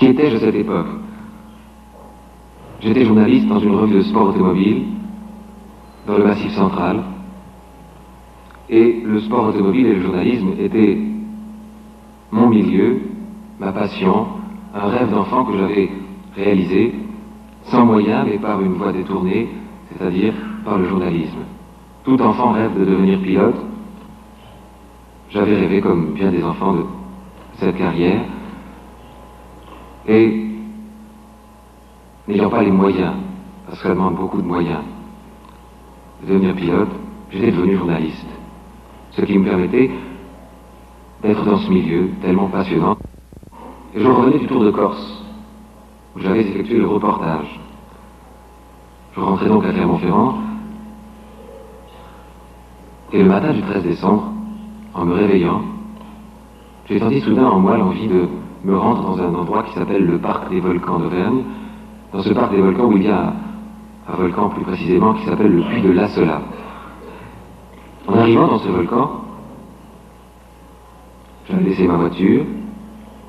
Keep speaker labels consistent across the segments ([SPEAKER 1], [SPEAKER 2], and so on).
[SPEAKER 1] Qui étais-je à cette époque? J'étais journaliste dans une revue de sport automobile, dans le Massif central, et le sport automobile et le journalisme étaient mon milieu, ma passion, un rêve d'enfant que j'avais réalisé, sans moyens, mais par une voie détournée, c'est-à-dire par le journalisme. Tout enfant rêve de devenir pilote. J'avais rêvé, comme bien des enfants, de cette carrière, et n'ayant pas les moyens, parce que ça demande beaucoup de moyens, de devenir pilote, j'étais devenu journaliste. Ce qui me permettait d'être dans ce milieu tellement passionnant. Et je revenais du Tour de Corse, où j'avais effectué le reportage. Je rentrais donc à Clermont-Ferrand, et le matin du 13 décembre, en me réveillant, j'ai senti soudain en moi l'envie de me rendre dans un endroit qui s'appelle le Parc des Volcans d'Auvergne, dans ce Parc des Volcans où il y a un volcan plus précisément qui s'appelle le Puy de l'Assola. En arrivant dans ce volcan, j'avais laissé ma voiture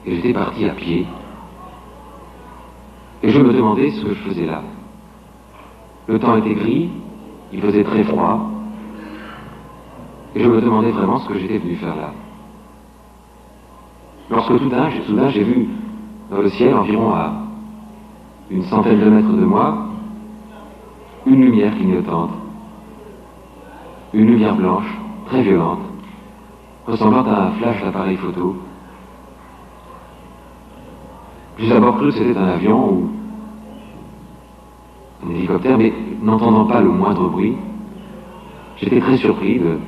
[SPEAKER 1] et j'étais parti à pied. Et je me demandais ce que je faisais là. Le temps était gris, il faisait très froid, et je me demandais vraiment ce que j'étais venu faire là. Lorsque soudain j'ai vu dans le ciel, environ à une centaine de mètres de moi, une lumière clignotante. Une lumière blanche, très violente, ressemblant à un flash d'appareil photo. J'ai d'abord cru que c'était un avion ou un hélicoptère, mais n'entendant pas le moindre bruit, j'étais très surpris de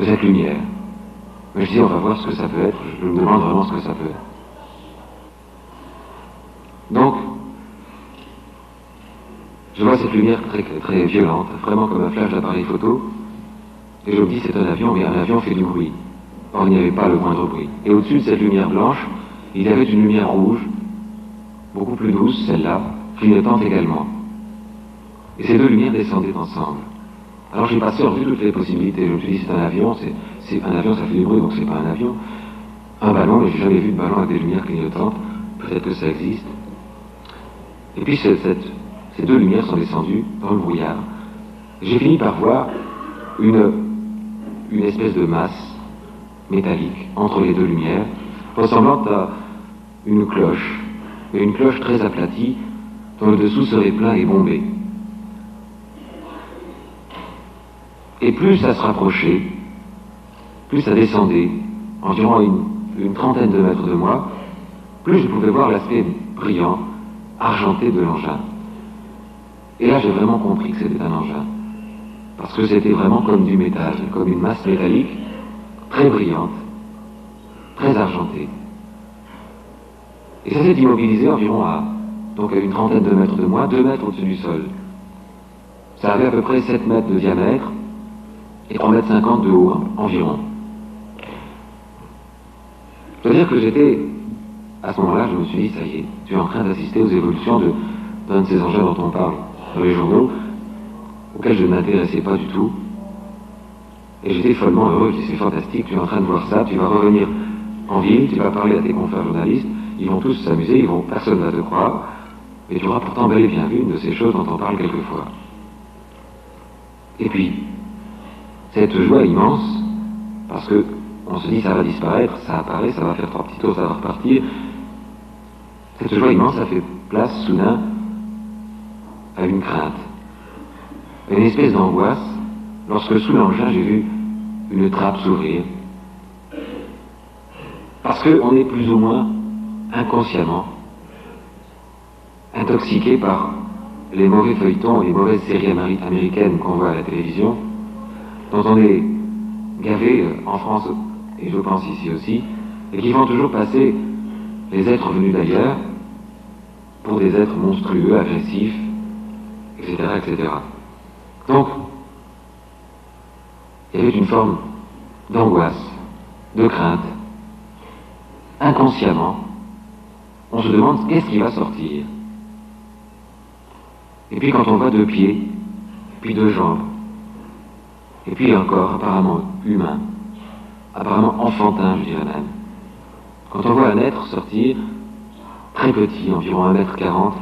[SPEAKER 1] cette lumière. Mais je dis, on va voir ce que ça peut être, je me demande vraiment ce que ça peut être. Donc, je vois cette lumière très, très violente, vraiment comme un flash d'appareil photo, et je me dis, c'est un avion, mais un avion fait du bruit. Or, il n'y avait pas le moindre bruit. Et au-dessus de cette lumière blanche, il y avait une lumière rouge, beaucoup plus douce, celle-là, clignotante également. Et ces deux lumières descendaient ensemble. Alors j'ai passé en vue toutes les possibilités. Je me suis dit, c'est un avion, un avion, ça fait du bruit, donc c'est pas un avion. Un ballon, mais j'ai jamais vu de ballon avec des lumières clignotantes. Peut-être que ça existe. Et puis ces deux lumières sont descendues dans le brouillard. J'ai fini par voir une espèce de masse métallique entre les deux lumières, ressemblant à une cloche, mais une cloche très aplatie, dont le dessous serait plein et bombé. Et plus ça se rapprochait, plus ça descendait, environ une trentaine de mètres de moi, plus je pouvais voir l'aspect brillant, argenté de l'engin. Et là, j'ai vraiment compris que c'était un engin. Parce que c'était vraiment comme du métal, comme une masse métallique, très brillante, très argentée. Et ça s'est immobilisé environ à une trentaine de mètres de moi, 2 mètres au-dessus du sol. Ça avait à peu près 7 mètres de diamètre et 3,50 mètres de haut environ. Je veux dire que j'étais, à ce moment-là, je me suis dit, ça y est, tu es en train d'assister aux évolutions d'un de ces engins dont on parle dans les journaux, auxquels je ne m'intéressais pas du tout. Et j'étais follement heureux, je dis, c'est fantastique, tu es en train de voir ça, tu vas revenir en ville, tu vas parler à tes confrères journalistes, ils vont tous s'amuser, personne ne va te croire, mais tu auras pourtant bel et bien vu une de ces choses dont on parle quelquefois. Et puis, cette joie immense, parce que on se dit ça va disparaître, ça apparaît, ça va faire 3 petits tours, ça va repartir. Cette joie immense, ça fait place soudain à une crainte, à une espèce d'angoisse, lorsque sous l'engin j'ai vu une trappe s'ouvrir. Parce qu'on est plus ou moins inconsciemment intoxiqué par les mauvais feuilletons et les mauvaises séries américaines qu'on voit à la télévision, dont on est gavé en France, et je pense ici aussi, et qui font toujours passer les êtres venus d'ailleurs pour des êtres monstrueux, agressifs, etc., etc. Donc, il y avait une forme d'angoisse, de crainte. Inconsciemment, on se demande qu'est-ce qui va sortir. Et puis quand on voit 2 pieds, puis 2 jambes, et puis un corps apparemment humain, apparemment enfantin, je dirais même, Quand on voit un être sortir, très petit, environ 1,40 m,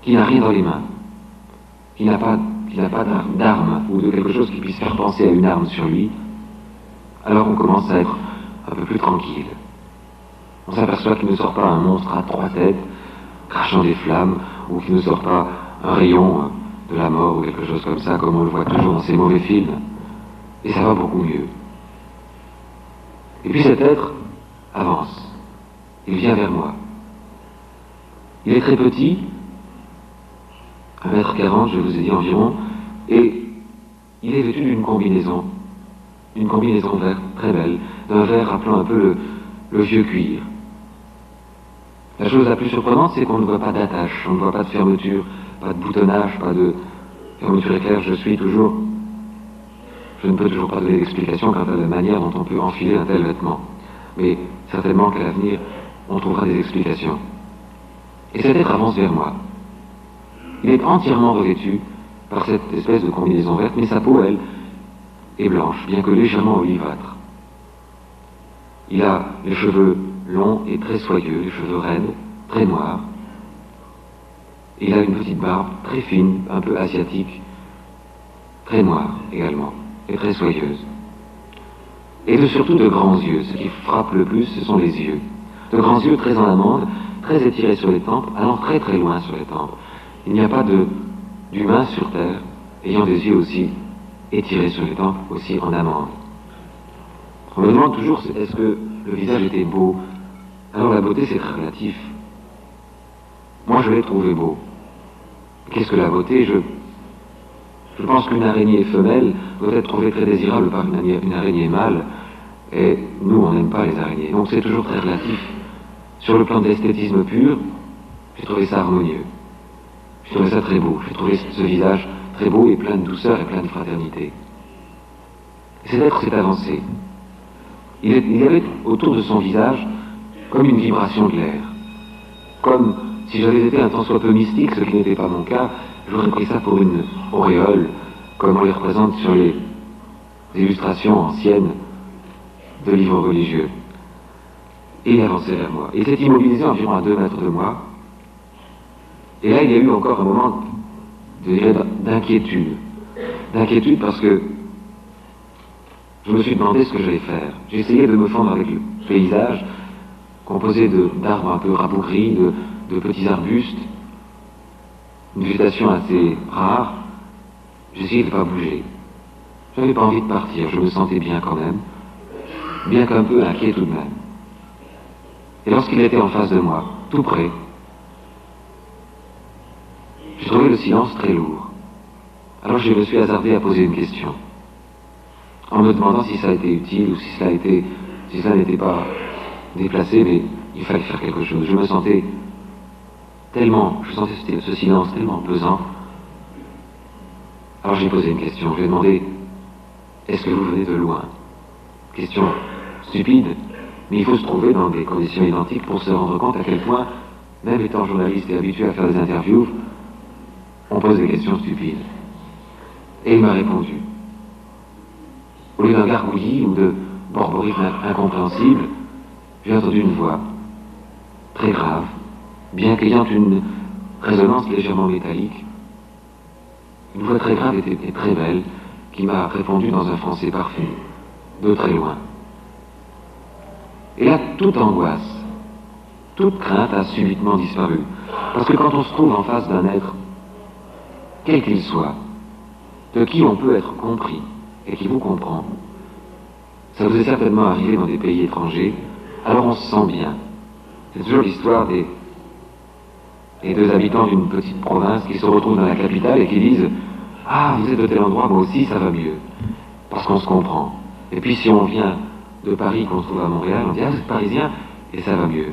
[SPEAKER 1] qui n'a rien dans les mains, qui n'a pas d'arme ou de quelque chose qui puisse faire penser à une arme sur lui, alors on commence à être un peu plus tranquille. On s'aperçoit qu'il ne sort pas un monstre à 3 têtes, crachant des flammes, ou qu'il ne sort pas un rayon de la mort ou quelque chose comme ça, comme on le voit toujours dans ces mauvais films. Et ça va beaucoup mieux. Et puis cet être avance. Il vient vers moi. Il est très petit, 1,40 m, je vous ai dit environ, et il est vêtu d'une combinaison verte, très belle, d'un vert rappelant un peu le vieux cuir. La chose la plus surprenante, c'est qu'on ne voit pas d'attache, on ne voit pas de fermeture, pas de boutonnage, pas de fermeture éclair. Je ne peux toujours pas donner d'explication quant à la manière dont on peut enfiler un tel vêtement. Mais certainement qu'à l'avenir, on trouvera des explications. Et cet être avance vers moi. Il est entièrement revêtu par cette espèce de combinaison verte, mais sa peau, elle, est blanche, bien que légèrement olivâtre. Il a les cheveux longs et très soyeux, les cheveux raides, très noirs. Il a une petite barbe très fine, un peu asiatique, très noire également, et très soyeuse. Et surtout de grands yeux. Ce qui frappe le plus, ce sont les yeux. De grands yeux très en amande, très étirés sur les tempes, allant très très loin sur les tempes. Il n'y a pas d'humain sur Terre ayant des yeux aussi étirés sur les tempes, aussi en amande. On me demande toujours, est-ce que le visage était beau? Alors la beauté, c'est très relatif. Moi, je l'ai trouvé beau. Qu'est-ce que la beauté? Je pense qu'une araignée femelle doit être trouvée très désirable par une araignée mâle, et nous, on n'aime pas les araignées. Donc c'est toujours très relatif. Sur le plan de l'esthétisme pur, j'ai trouvé ça harmonieux. J'ai trouvé ça très beau. J'ai trouvé ce visage très beau et plein de douceur et plein de fraternité. Et cet être s'est avancé. Il y avait autour de son visage comme une vibration de l'air. Comme si j'avais été un tant soit peu mystique, ce qui n'était pas mon cas, j'aurais pris ça pour une auréole, comme on les représente sur les illustrations anciennes de livres religieux. Et il avançait vers moi. Il s'est immobilisé environ à 2 mètres de moi. Et là, il y a eu encore un moment, je dirais, d'inquiétude. D'inquiétude parce que je me suis demandé ce que j'allais faire. J'ai essayé de me fondre avec le paysage, composé d'arbres un peu rabougris, de petits arbustes, une végétation assez rare. J'ai essayé de ne pas bouger. Je n'avais pas envie de partir, je me sentais bien quand même, bien qu'un peu inquiet tout de même. Et lorsqu'il était en face de moi, tout près, j'ai trouvé le silence très lourd. Alors je me suis hasardé à poser une question, en me demandant si ça a été utile ou si cela n'était pas déplacé, mais il fallait faire quelque chose. Je sentais ce silence tellement pesant. Alors j'ai posé une question, je lui ai demandé, est-ce que vous venez de loin? Question stupide, mais il faut se trouver dans des conditions identiques pour se rendre compte à quel point, même étant journaliste et habitué à faire des interviews, on pose des questions stupides. Et il m'a répondu. Au lieu d'un gargouillis ou de borborisme incompréhensible, j'ai entendu une voix très grave, bien qu'ayant une résonance légèrement métallique, une voix très grave et très belle, qui m'a répondu dans un français parfait, de très loin. Et là, toute angoisse, toute crainte a subitement disparu. Parce que quand on se trouve en face d'un être, quel qu'il soit, de qui on peut être compris et qui vous comprend, ça vous est certainement arrivé dans des pays étrangers, alors on se sent bien. C'est toujours l'histoire des 2 habitants d'une petite province qui se retrouvent dans la capitale et qui disent « Ah, vous êtes de tel endroit, moi aussi, ça va mieux. » Parce qu'on se comprend. Et puis si on vient de Paris, qu'on se trouve à Montréal, on dit « Ah, vous êtes parisien ?» et ça va mieux.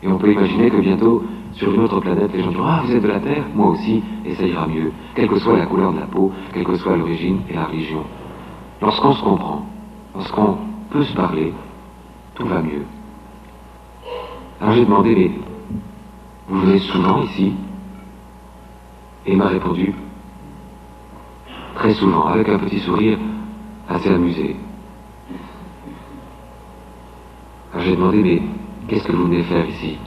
[SPEAKER 1] Et on peut imaginer que bientôt, sur une autre planète, les gens diront « Ah, vous êtes de la Terre, moi aussi, et ça ira mieux. » Quelle que soit la couleur de la peau, quelle que soit l'origine et la religion. Lorsqu'on se comprend, lorsqu'on peut se parler, tout va mieux. Alors j'ai demandé, mais vous venez souvent ici? Et il m'a répondu, très souvent, avec un petit sourire assez amusé. Alors j'ai demandé, mais qu'est-ce que vous venez faire ici?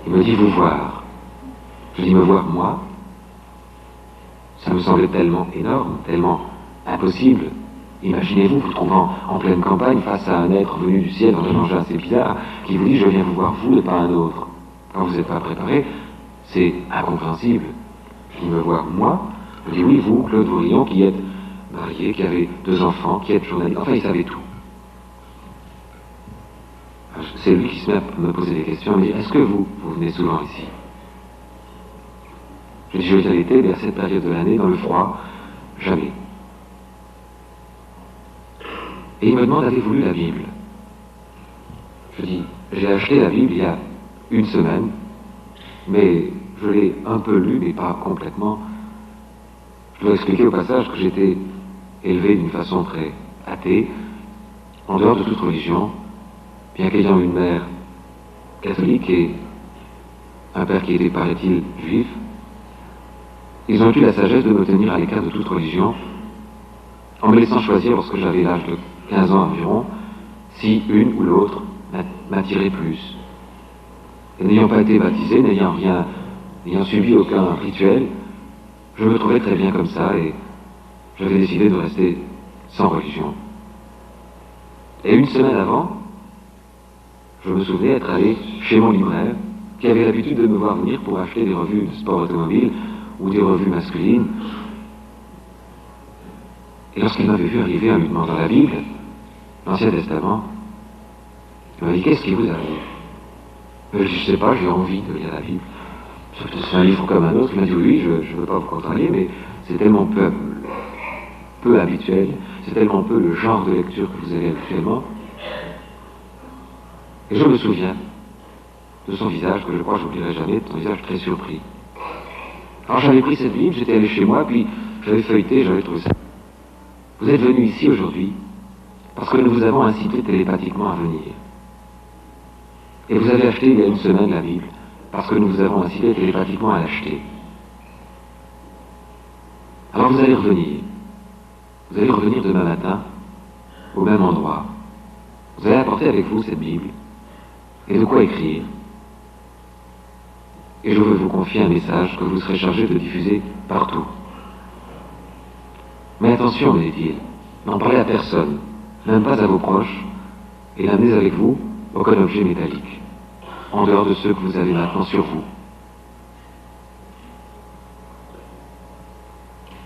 [SPEAKER 1] Il me dit, vous voir. Je dis, me voir moi? Ça me semblait tellement énorme, tellement impossible. Imaginez-vous vous trouvant en pleine campagne face à un être venu du ciel dans un engin assez bizarre qui vous dit, je viens vous voir vous et pas un autre. Quand vous n'êtes pas préparé, c'est incompréhensible. Je dis, me voir moi? Je dis, oui, vous, Claude Vourillon, qui êtes marié, qui avez 2 enfants, qui êtes journaliste, enfin il savait tout. C'est lui qui se met à me poser des questions, il me dit, est-ce que vous venez souvent ici? Je dis, je viens l'été, mais à cette période de l'année, dans le froid, jamais. Et il me demande, avez-vous lu la Bible? Je dis, j'ai acheté la Bible il y a 1 semaine, mais je l'ai un peu lue, mais pas complètement. Je dois expliquer au passage que j'étais élevé d'une façon très athée, en dehors de toute religion, bien qu'ayant une mère catholique et un père qui était, paraît-il, juif. Ils ont eu la sagesse de me tenir à l'écart de toute religion, en me laissant choisir, lorsque j'avais l'âge de 15 ans environ, si une ou l'autre m'attirait plus. Et n'ayant pas été baptisé, n'ayant subi aucun rituel, je me trouvais très bien comme ça et j'avais décidé de rester sans religion. Et 1 semaine avant, je me souvenais être allé chez mon libraire, qui avait l'habitude de me voir venir pour acheter des revues de sport automobile ou des revues masculines. Et lorsqu'il m'avait vu arriver en lui demandant la Bible, l'Ancien Testament, il m'a dit, qu'est-ce qui vous arrive? Je dis, je sais pas, j'ai envie de lire la Bible. C'est un livre comme un autre. Il m'a dit, oui, je ne veux pas vous contrarier, mais c'est tellement peu habituel, c'est tellement peu le genre de lecture que vous avez habituellement. Et je me souviens de son visage, que je crois que je n'oublierai jamais, de son visage très surpris. Alors j'avais pris cette Bible, j'étais allé chez moi, puis j'avais feuilleté, j'avais trouvé ça. Vous êtes venu ici aujourd'hui parce que nous vous avons incité télépathiquement à venir. Et vous avez acheté il y a 1 semaine la Bible parce que nous vous avons incité télépathiquement à l'acheter. Alors vous allez revenir. Vous allez revenir demain matin au même endroit. Vous allez apporter avec vous cette Bible et de quoi écrire. Et je veux vous confier un message que vous serez chargé de diffuser partout. Mais attention, me dit-il, n'en parlez à personne, même pas à vos proches, et n'amenez avec vous aucun objet métallique, en dehors de ceux que vous avez maintenant sur vous.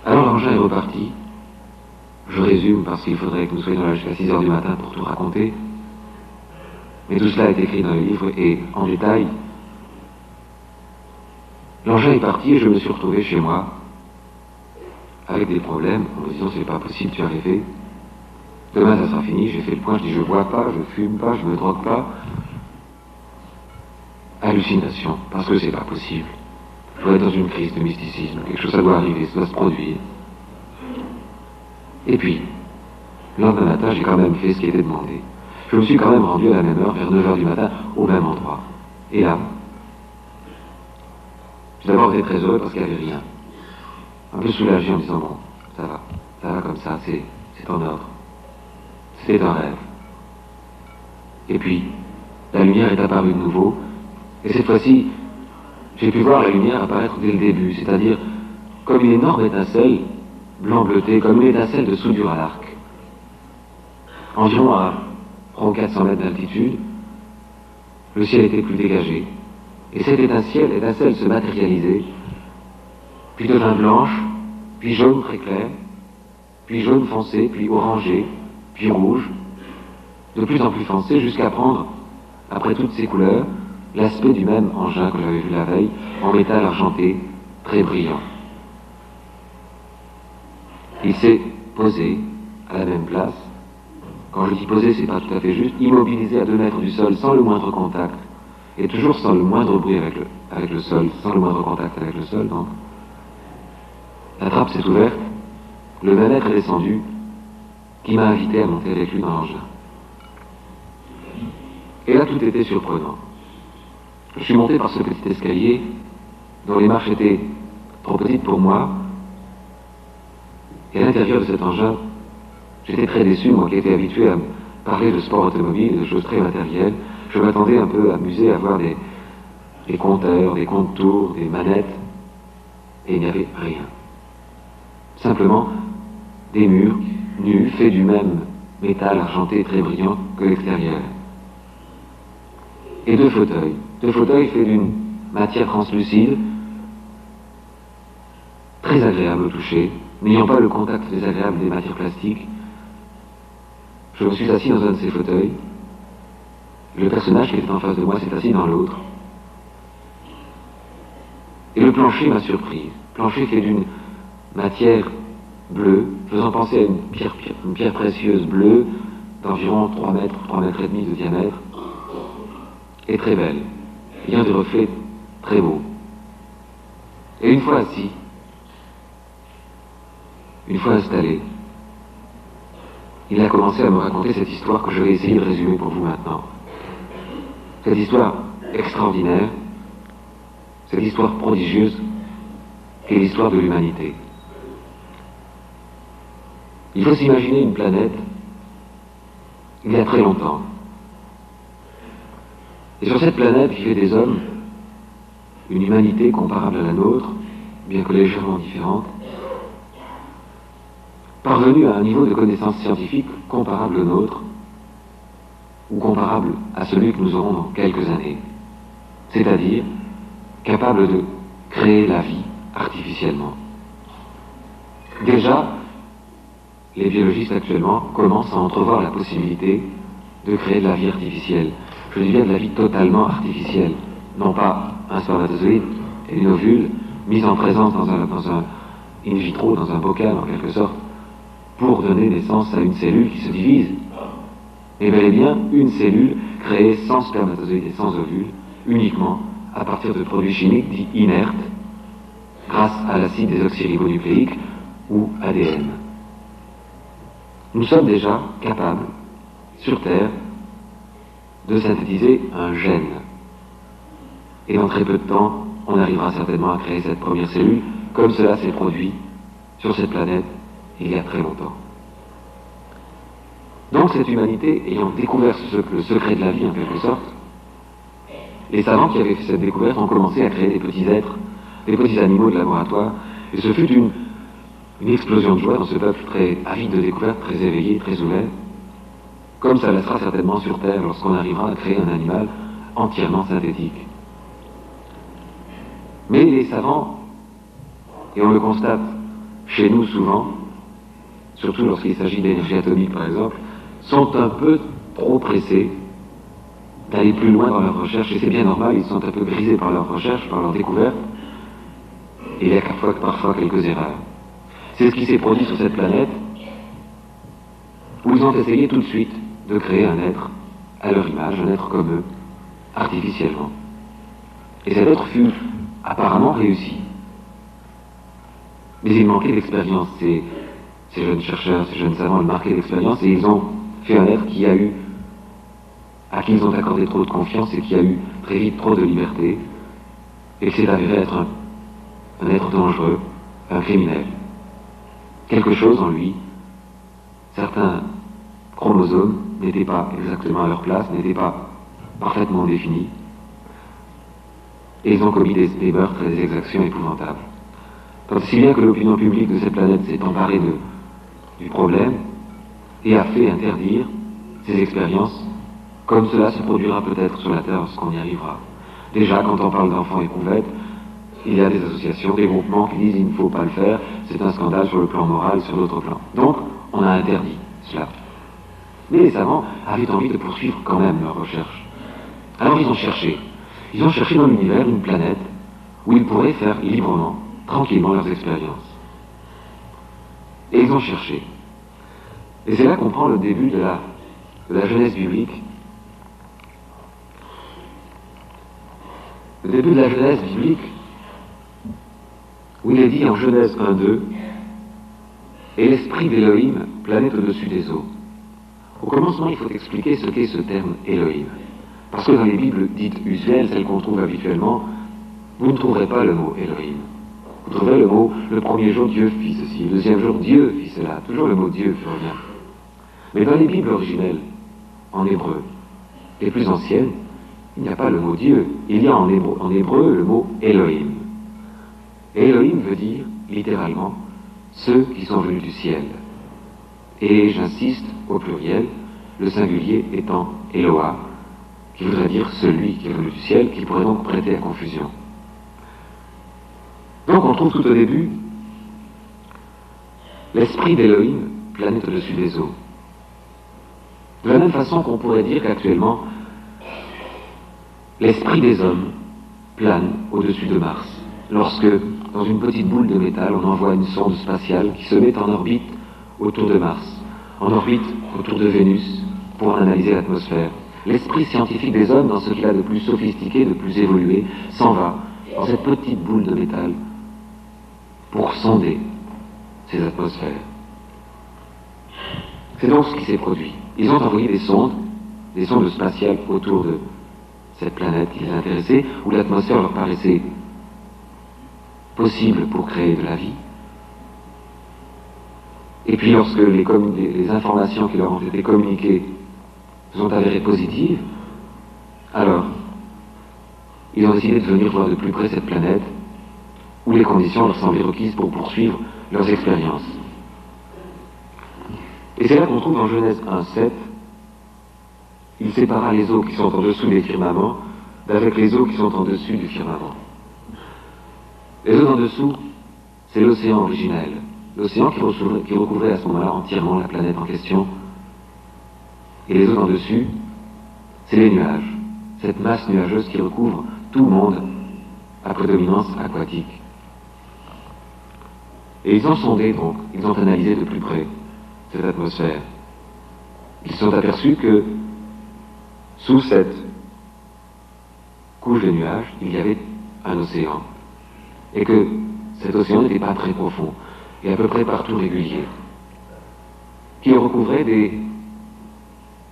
[SPEAKER 1] Alors l'engin est reparti. Je résume parce qu'il faudrait que nous soyons là jusqu'à 6 heures du matin pour tout raconter. Mais tout cela est écrit dans le livre et en détail. L'engin est parti et je me suis retrouvé chez moi avec des problèmes, en me disant c'est pas possible, tu as rêvé. Demain ça sera fini, j'ai fait le point, je dis je bois pas, je fume pas, je me drogue pas. Hallucination, parce que c'est pas possible. Je dois être dans une crise de mysticisme, quelque chose ça doit arriver, ça doit se produire. Et puis, le lendemain matin, j'ai quand même fait ce qui était demandé. Je me suis quand même rendu à la même heure, vers 9 heures du matin, au même endroit. Et là, j'ai d'abord été très heureux parce qu'il n'y avait rien. Un peu soulagé en me disant, bon, ça va comme ça, c'est en ordre. C'est un rêve. Et puis, la lumière est apparue de nouveau, et cette fois-ci, j'ai pu voir la lumière apparaître dès le début, c'est-à-dire comme une énorme étincelle, blanc bleuté, comme une étincelle de soudure à l'arc. Environ à 300 ou 400 mètres d'altitude, le ciel était plus dégagé, et cette étincelle se matérialisait, puis devint blanche, puis jaune très clair, puis jaune foncé, puis orangé, puis rouge, de plus en plus foncé, jusqu'à prendre, après toutes ces couleurs, l'aspect du même engin que j'avais vu la veille, en métal argenté, très brillant. Il s'est posé à la même place. Quand je dis posé, c'est pas tout à fait juste, immobilisé à 2 mètres du sol, sans le moindre contact, et toujours sans le moindre bruit avec le sol, sans le moindre contact avec le sol, donc. La trappe s'est ouverte, le même être est descendu, qui m'a invité à monter avec lui dans l'engin. Et là, tout était surprenant. Je suis monté par ce petit escalier, dont les marches étaient trop petites pour moi, et à l'intérieur de cet engin, j'étais très déçu, moi qui étais habitué parlait de sport automobile, de choses très matérielles. Je m'attendais un peu amusé à voir des compteurs, des comptes-tours, des manettes, et il n'y avait rien. Simplement des murs nus, faits du même métal argenté très brillant que l'extérieur. Et deux fauteuils faits d'une matière translucide, très agréable au toucher, n'ayant pas le contact désagréable des matières plastiques. Je me suis assis dans un de ces fauteuils. Le personnage qui était en face de moi s'est assis dans l'autre. Et le plancher m'a surpris. Le plancher fait d'une matière bleue, faisant penser à une pierre précieuse bleue d'environ 3 mètres et demi de diamètre, et très belle, ayant des reflets très beaux. Et une fois assis, une fois installé, il a commencé à me raconter cette histoire que je vais essayer de résumer pour vous maintenant. Cette histoire extraordinaire, cette histoire prodigieuse, qui est l'histoire de l'humanité. Il faut s'imaginer une planète il y a très longtemps. Et sur cette planète vivait des hommes, une humanité comparable à la nôtre, bien que légèrement différente, parvenus à un niveau de connaissance scientifique comparable au nôtre, ou comparable à celui que nous aurons dans quelques années. C'est-à-dire capable de créer la vie artificiellement. Déjà, les biologistes actuellement commencent à entrevoir la possibilité de créer de la vie artificielle. Je dis bien de la vie totalement artificielle, non pas un spermatozoïde et une ovule mis en présence dans un in vitro, dans un bocal en quelque sorte, pour donner naissance à une cellule qui se divise, et bel et bien une cellule créée sans spermatozoïde et sans ovule, uniquement à partir de produits chimiques dits inertes, grâce à l'acide désoxyribonucléique ou ADN. Nous sommes déjà capables, sur Terre, de synthétiser un gène. Et dans très peu de temps, on arrivera certainement à créer cette première cellule, comme cela s'est produit sur cette planète il y a très longtemps. Donc cette humanité, ayant découvert le secret de la vie en quelque sorte, les savants qui avaient fait cette découverte ont commencé à créer des petits êtres, des petits animaux de laboratoire, et ce fut une explosion de joie dans ce peuple très avide de découverte, très éveillé, très ouvert, comme ça le sera certainement sur Terre lorsqu'on arrivera à créer un animal entièrement synthétique. Mais les savants, et on le constate chez nous souvent, surtout lorsqu'il s'agit d'énergie atomique par exemple, sont un peu trop pressés d'aller plus loin dans leurs recherches, et c'est bien normal, ils sont un peu grisés par leurs recherches, par leurs découvertes, et il y a parfois quelques erreurs. C'est ce qui s'est produit sur cette planète, où ils ont essayé tout de suite de créer un être à leur image, un être comme eux, artificiellement. Et cet être fut apparemment réussi. Mais il manquait d'expérience. Ces jeunes chercheurs, ces jeunes savants, ils manquaient d'expérience, et ils ont fait un être à qui ils ont accordé trop de confiance et qui a eu très vite trop de liberté, et qui s'est avéré être un être dangereux, un criminel. Quelque chose en lui, certains chromosomes n'étaient pas exactement à leur place, n'étaient pas parfaitement définis, et ils ont commis des meurtres et des exactions épouvantables. Tant si bien que l'opinion publique de cette planète s'est emparée du problème et a fait interdire ces expériences, comme cela se produira peut-être sur la Terre lorsqu'on y arrivera. Déjà, quand on parle d'enfants éprouvettes, il y a des associations, des groupements qui disent il ne faut pas le faire, c'est un scandale sur le plan moral, sur d'autres plans. Donc, on a interdit cela. Mais les savants avaient envie de poursuivre quand même leurs recherches. Alors ils ont cherché. Ils ont cherché dans l'univers une planète où ils pourraient faire librement, tranquillement leurs expériences. Et ils ont cherché. Et c'est là qu'on prend le début de la Genèse biblique. Le début de la Genèse biblique, où il est dit en Genèse 1-2, et l'esprit d'Élohim planait au-dessus des eaux. Au commencement, il faut expliquer ce qu'est ce terme Elohim. Parce que dans les Bibles dites usuelles, celles qu'on trouve habituellement, vous ne trouverez pas le mot Elohim. Vous trouverez le mot, le premier jour Dieu fit ceci, le deuxième jour Dieu fit cela, toujours le mot Dieu qui revient. Mais dans les Bibles originelles, en hébreu. Les plus anciennes, il n'y a pas le mot Dieu, il y a en hébreu le mot Elohim. Et Elohim veut dire, littéralement, ceux qui sont venus du ciel. Et j'insiste au pluriel, le singulier étant Eloah, qui voudrait dire celui qui est venu du ciel, qui pourrait donc prêter à confusion. Donc on trouve tout au début l'esprit d'Elohim planète au-dessus des eaux. De la même façon qu'on pourrait dire qu'actuellement, l'esprit des hommes plane au-dessus de Mars, lorsque, dans une petite boule de métal, on envoie une sonde spatiale qui se met en orbite autour de Mars, en orbite autour de Vénus, pour en analyser l'atmosphère. L'esprit scientifique des hommes, dans ce qu'il a de plus sophistiqué, de plus évolué, s'en va dans cette petite boule de métal pour sonder ces atmosphères. C'est donc ce qui s'est produit. Ils ont envoyé des sondes spatiales autour de cette planète qui les intéressait, où l'atmosphère leur paraissait possible pour créer de la vie. Et puis lorsque les informations qui leur ont été communiquées se sont avérées positives, alors ils ont décidé de venir voir de plus près cette planète où les conditions leur semblaient requises pour poursuivre leurs expériences. Et c'est là qu'on trouve en Genèse 1:7, il sépara les eaux qui sont en dessous des firmaments d'avec les eaux qui sont en dessus du firmament. Les eaux en dessous, c'est l'océan originel, l'océan qui recouvrait à ce moment-là entièrement la planète en question. Et les eaux en dessus, c'est les nuages, cette masse nuageuse qui recouvre tout le monde à prédominance aquatique. Et ils ont sondé donc, ils ont analysé de plus près cette atmosphère. Ils se sont aperçus que sous cette couche de nuages, il y avait un océan. Et que cet océan n'était pas très profond, et à peu près partout régulier, qui recouvrait des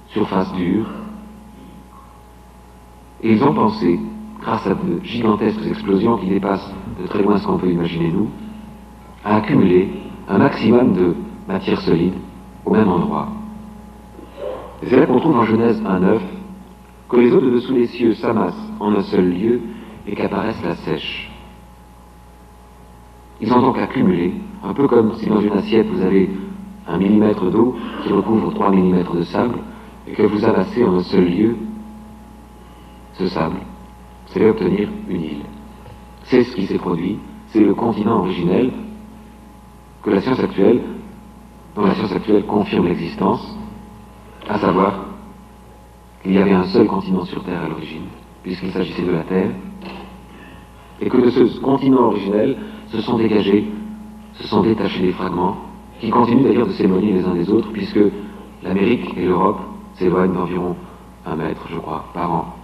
[SPEAKER 1] surfaces dures. Et ils ont pensé, grâce à de gigantesques explosions qui dépassent de très loin ce qu'on peut imaginer nous, à accumuler un maximum de matière solide au même endroit. Et c'est là qu'on trouve en Genèse 1:9 que les eaux de dessous les cieux s'amassent en un seul lieu et qu'apparaisse la sèche. Ils ont donc accumulé, un peu comme si dans une assiette vous avez 1 millimètre d'eau qui recouvre 3 millimètres de sable et que vous amassez en un seul lieu ce sable, c'est là obtenir une île. C'est ce qui s'est produit, c'est le continent originel que dont la science actuelle confirme l'existence, à savoir qu'il y avait un seul continent sur Terre à l'origine, puisqu'il s'agissait de la Terre, et que de ce continent originel se sont détachés des fragments, qui continuent d'ailleurs de s'éloigner les uns des autres, puisque l'Amérique et l'Europe s'éloignent d'environ 1 mètre, je crois, par an.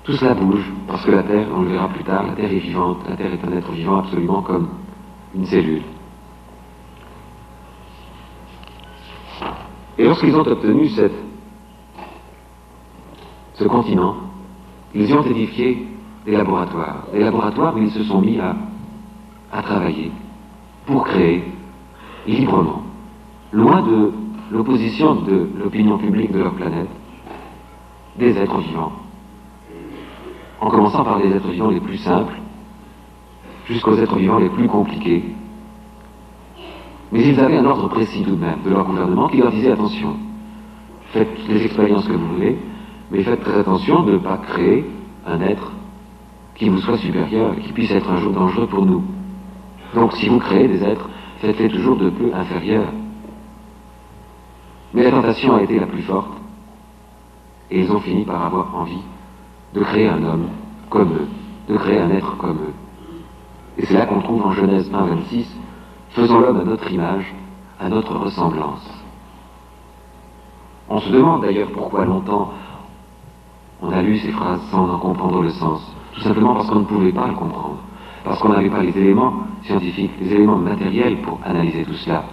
[SPEAKER 1] Tout cela bouge, parce que la Terre, on le verra plus tard, la Terre est vivante, la Terre est un être vivant absolument comme une cellule. Et lorsqu'ils ont obtenu ce continent, ils y ont édifié des laboratoires où ils se sont mis à travailler pour créer librement, loin de l'opposition de l'opinion publique de leur planète, des êtres vivants, en commençant par les êtres vivants les plus simples, jusqu'aux êtres vivants les plus compliqués. Mais ils avaient un ordre précis tout de même de leur gouvernement qui leur disait attention, faites les expériences que vous voulez, mais faites très attention de ne pas créer un être qui vous soit supérieur et qui puisse être un jour dangereux pour nous. Donc si vous créez des êtres, faites-les toujours de peu inférieurs. Mais la tentation a été la plus forte, et ils ont fini par avoir envie de créer un homme comme eux, de créer un être comme eux. Et c'est là qu'on trouve en Genèse 1:26, faisons l'homme à notre image, à notre ressemblance. On se demande d'ailleurs pourquoi longtemps on a lu ces phrases sans en comprendre le sens, tout simplement parce qu'on ne pouvait pas le comprendre, parce qu'on n'avait pas les éléments scientifiques, les éléments matériels pour analyser tout cela.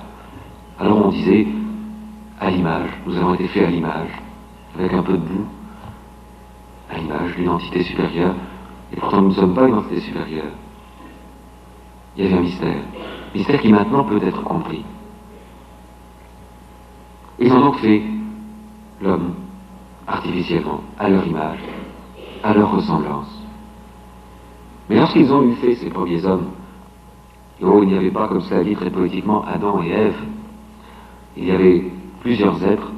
[SPEAKER 1] Alors on disait, à l'image, nous avons été faits à l'image, avec un peu de boue, à l'image d'une entité supérieure, et pourtant nous ne sommes pas une entité supérieure. Il y avait un mystère qui maintenant peut être compris. Ils ont donc fait l'homme artificiellement, à leur image, à leur ressemblance. Mais lorsqu'ils ont eu fait ces premiers hommes, il n'y avait pas, comme cela dit très poétiquement, Adam et Ève. Il y avait plusieurs êtres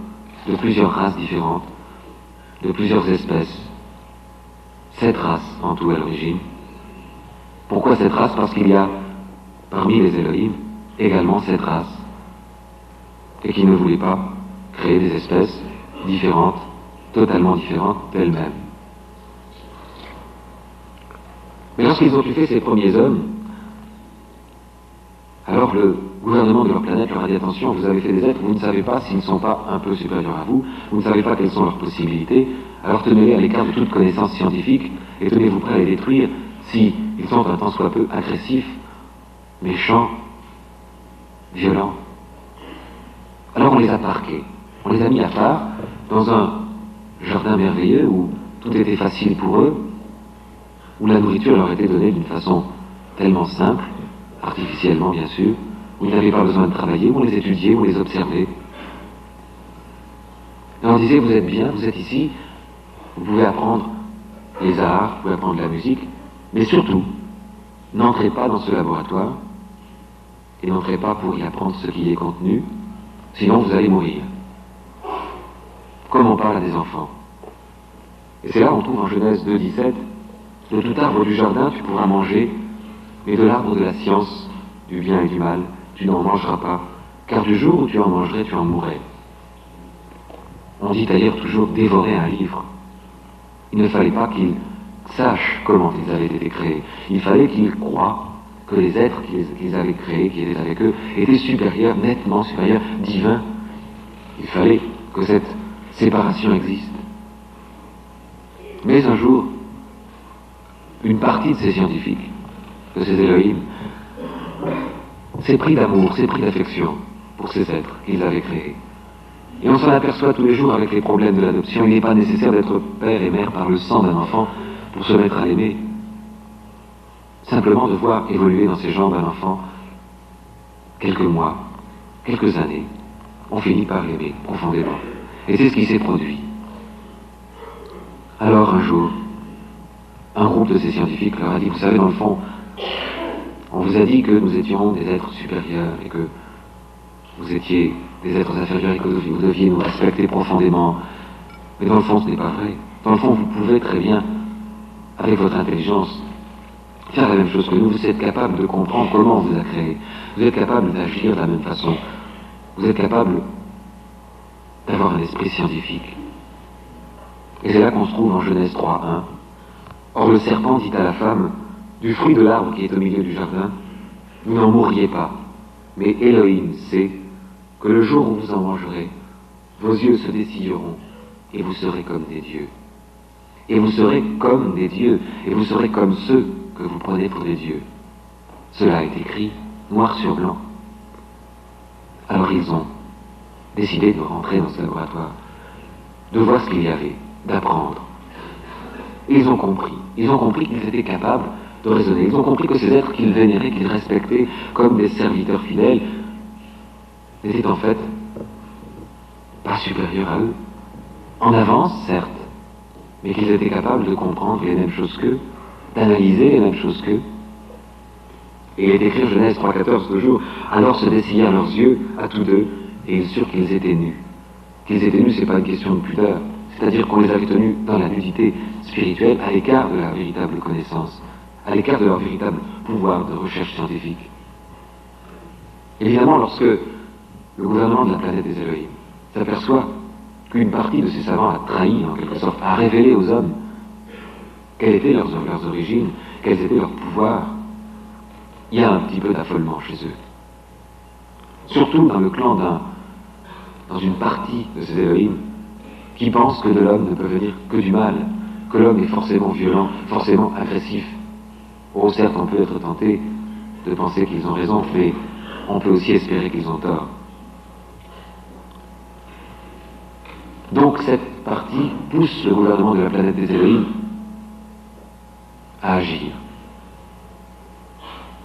[SPEAKER 1] de plusieurs races différentes, de plusieurs espèces. 7 races en tout à l'origine. Pourquoi 7 races? Parce qu'il y a, parmi les Elohim, également 7 races, et qui ne voulaient pas créer des espèces différentes, totalement différentes d'elles-mêmes. Mais lorsqu'ils ont eu fait ces premiers hommes, alors le gouvernement de leur planète leur a dit: attention, vous avez fait des êtres, vous ne savez pas s'ils ne sont pas un peu supérieurs à vous, vous ne savez pas quelles sont leurs possibilités, alors tenez-les à l'écart de toute connaissance scientifique et tenez-vous prêts à les détruire s'ils sont un tant soit peu agressifs, méchants, violents. Alors on les a parqués, on les a mis à part dans un jardin merveilleux où tout était facile pour eux, où la nourriture leur était donnée d'une façon tellement simple, artificiellement bien sûr, où ils n'avaient pas besoin de travailler, où on les étudiait, où on les observait. Et on disait: vous êtes bien, vous êtes ici, vous pouvez apprendre les arts, vous pouvez apprendre la musique, mais surtout, n'entrez pas dans ce laboratoire, et n'entrez pas pour y apprendre ce qui y est contenu, sinon vous allez mourir. Comme on parle à des enfants. Et c'est là on trouve en Genèse 2,17, de tout arbre du jardin tu pourras manger, mais de l'arbre de la science, du bien et du mal, tu n'en mangeras pas, car du jour où tu en mangerais, tu en mourrais. On dit d'ailleurs toujours dévorer un livre. Il ne fallait pas qu'ils sachent comment ils avaient été créés. Il fallait qu'ils croient que les êtres qu'ils avaient créés, qui étaient avec eux, étaient supérieurs, nettement supérieurs, divins. Il fallait que cette séparation existe. Mais un jour, une partie de ces scientifiques, de ces Elohim, s'est pris d'amour, s'est pris d'affection pour ces êtres qu'ils avaient créés. Et on s'en aperçoit tous les jours avec les problèmes de l'adoption. Il n'est pas nécessaire d'être père et mère par le sang d'un enfant pour se mettre à l'aimer. Simplement de voir évoluer dans ses jambes un enfant quelques mois, quelques années, on finit par l'aimer profondément. Et c'est ce qui s'est produit. Alors un jour, un groupe de ces scientifiques leur a dit: vous savez, dans le fond, on vous a dit que nous étions des êtres supérieurs et que vous étiez des êtres inférieurs et que vous deviez nous respecter profondément. Mais dans le fond, ce n'est pas vrai. Dans le fond, vous pouvez très bien, avec votre intelligence, faire la même chose que nous. Vous êtes capable de comprendre comment on vous a créé. Vous êtes capable d'agir de la même façon. Vous êtes capable d'avoir un esprit scientifique. Et c'est là qu'on se trouve en Genèse 3:1. Or le serpent dit à la femme: du fruit de l'arbre qui est au milieu du jardin, vous n'en mourriez pas. Mais Elohim sait que le jour où vous en mangerez, vos yeux se dessilleront et vous serez comme des dieux. Et vous serez comme des dieux, et vous serez comme ceux que vous prenez pour des dieux. Cela est écrit noir sur blanc. Alors ils ont décidé de rentrer dans ce laboratoire, de voir ce qu'il y avait, d'apprendre. Et ils ont compris qu'ils étaient capables de raisonner. Ils ont compris que ces êtres qu'ils vénéraient, qu'ils respectaient comme des serviteurs fidèles, n'étaient en fait pas supérieurs à eux. En avance, certes, mais qu'ils étaient capables de comprendre les mêmes choses qu'eux, d'analyser les mêmes choses qu'eux. Et il est écrit en Genèse 3,14 toujours: alors se dessillèrent leurs yeux à tous deux, et ils surent qu'ils étaient nus. Qu'ils étaient nus, c'est pas une question de pudeur, c'est-à-dire qu'on les avait tenus dans la nudité spirituelle, à l'écart de la véritable connaissance, à l'écart de leur véritable pouvoir de recherche scientifique. Évidemment, lorsque le gouvernement de la planète des Elohim s'aperçoit qu'une partie de ces savants a trahi, en quelque sorte, a révélé aux hommes quelles étaient leurs origines, quels étaient leurs pouvoirs, il y a un petit peu d'affolement chez eux. Surtout dans le clan dans une partie de ces Elohim qui pensent que de l'homme ne peut venir que du mal, que l'homme est forcément violent, forcément agressif. Oh, certes, on peut être tenté de penser qu'ils ont raison, mais on peut aussi espérer qu'ils ont tort. Donc cette partie pousse le gouvernement de la planète des Elohim à agir.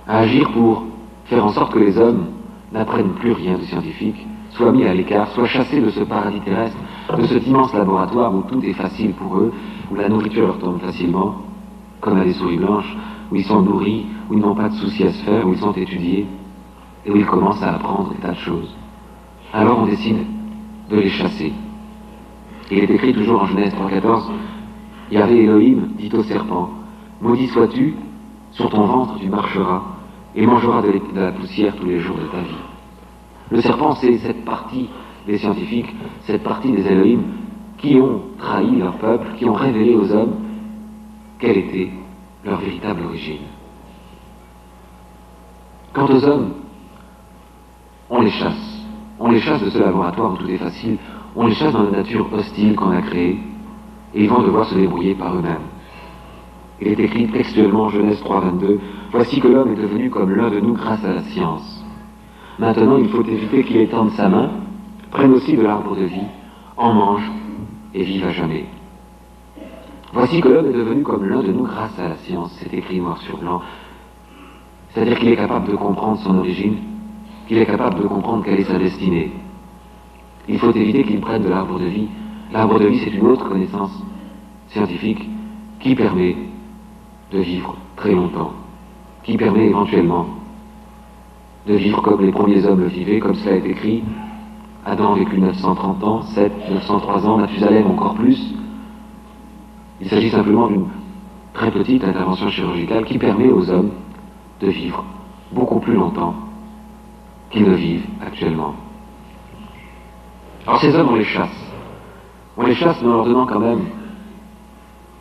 [SPEAKER 1] À agir pour faire en sorte que les hommes n'apprennent plus rien de scientifique, soient mis à l'écart, soient chassés de ce paradis terrestre, de cet immense laboratoire où tout est facile pour eux, où la nourriture leur tombe facilement, comme à des souris blanches, où ils sont nourris, où ils n'ont pas de soucis à se faire, où ils sont étudiés, et où ils commencent à apprendre des tas de choses. Alors on décide de les chasser. Il est écrit toujours en Genèse 3,14, Yahvé Elohim dit au serpent, maudit sois-tu, sur ton ventre tu marcheras, et mangeras de la poussière tous les jours de ta vie. Le serpent, c'est cette partie des scientifiques, cette partie des Elohim, qui ont trahi leur peuple, qui ont révélé aux hommes quelle était leur véritable origine. Quant aux hommes, on les chasse. On les chasse de ce laboratoire où tout est facile, on les chasse dans la nature hostile qu'on a créée, et ils vont devoir se débrouiller par eux-mêmes. Il est écrit textuellement en Genèse 3,22, « Voici que l'homme est devenu comme l'un de nous grâce à la science. Maintenant, il faut éviter qu'il étende sa main, prenne aussi de l'arbre de vie, en mange et vive à jamais. » Voici que l'homme est devenu comme l'un de nous grâce à la science, c'est écrit noir sur blanc. C'est-à-dire qu'il est capable de comprendre son origine, qu'il est capable de comprendre quelle est sa destinée. Il faut éviter qu'il prenne de l'arbre de vie. L'arbre de vie, c'est une autre connaissance scientifique qui permet de vivre très longtemps, qui permet éventuellement de vivre comme les premiers hommes le vivaient, comme cela est écrit. Adam a vécu 930 ans, 903 ans, Mathusalem encore plus. Il s'agit simplement d'une très petite intervention chirurgicale qui permet aux hommes de vivre beaucoup plus longtemps qu'ils ne vivent actuellement. Alors ces hommes, on les chasse. On les chasse, mais en leur donnant quand même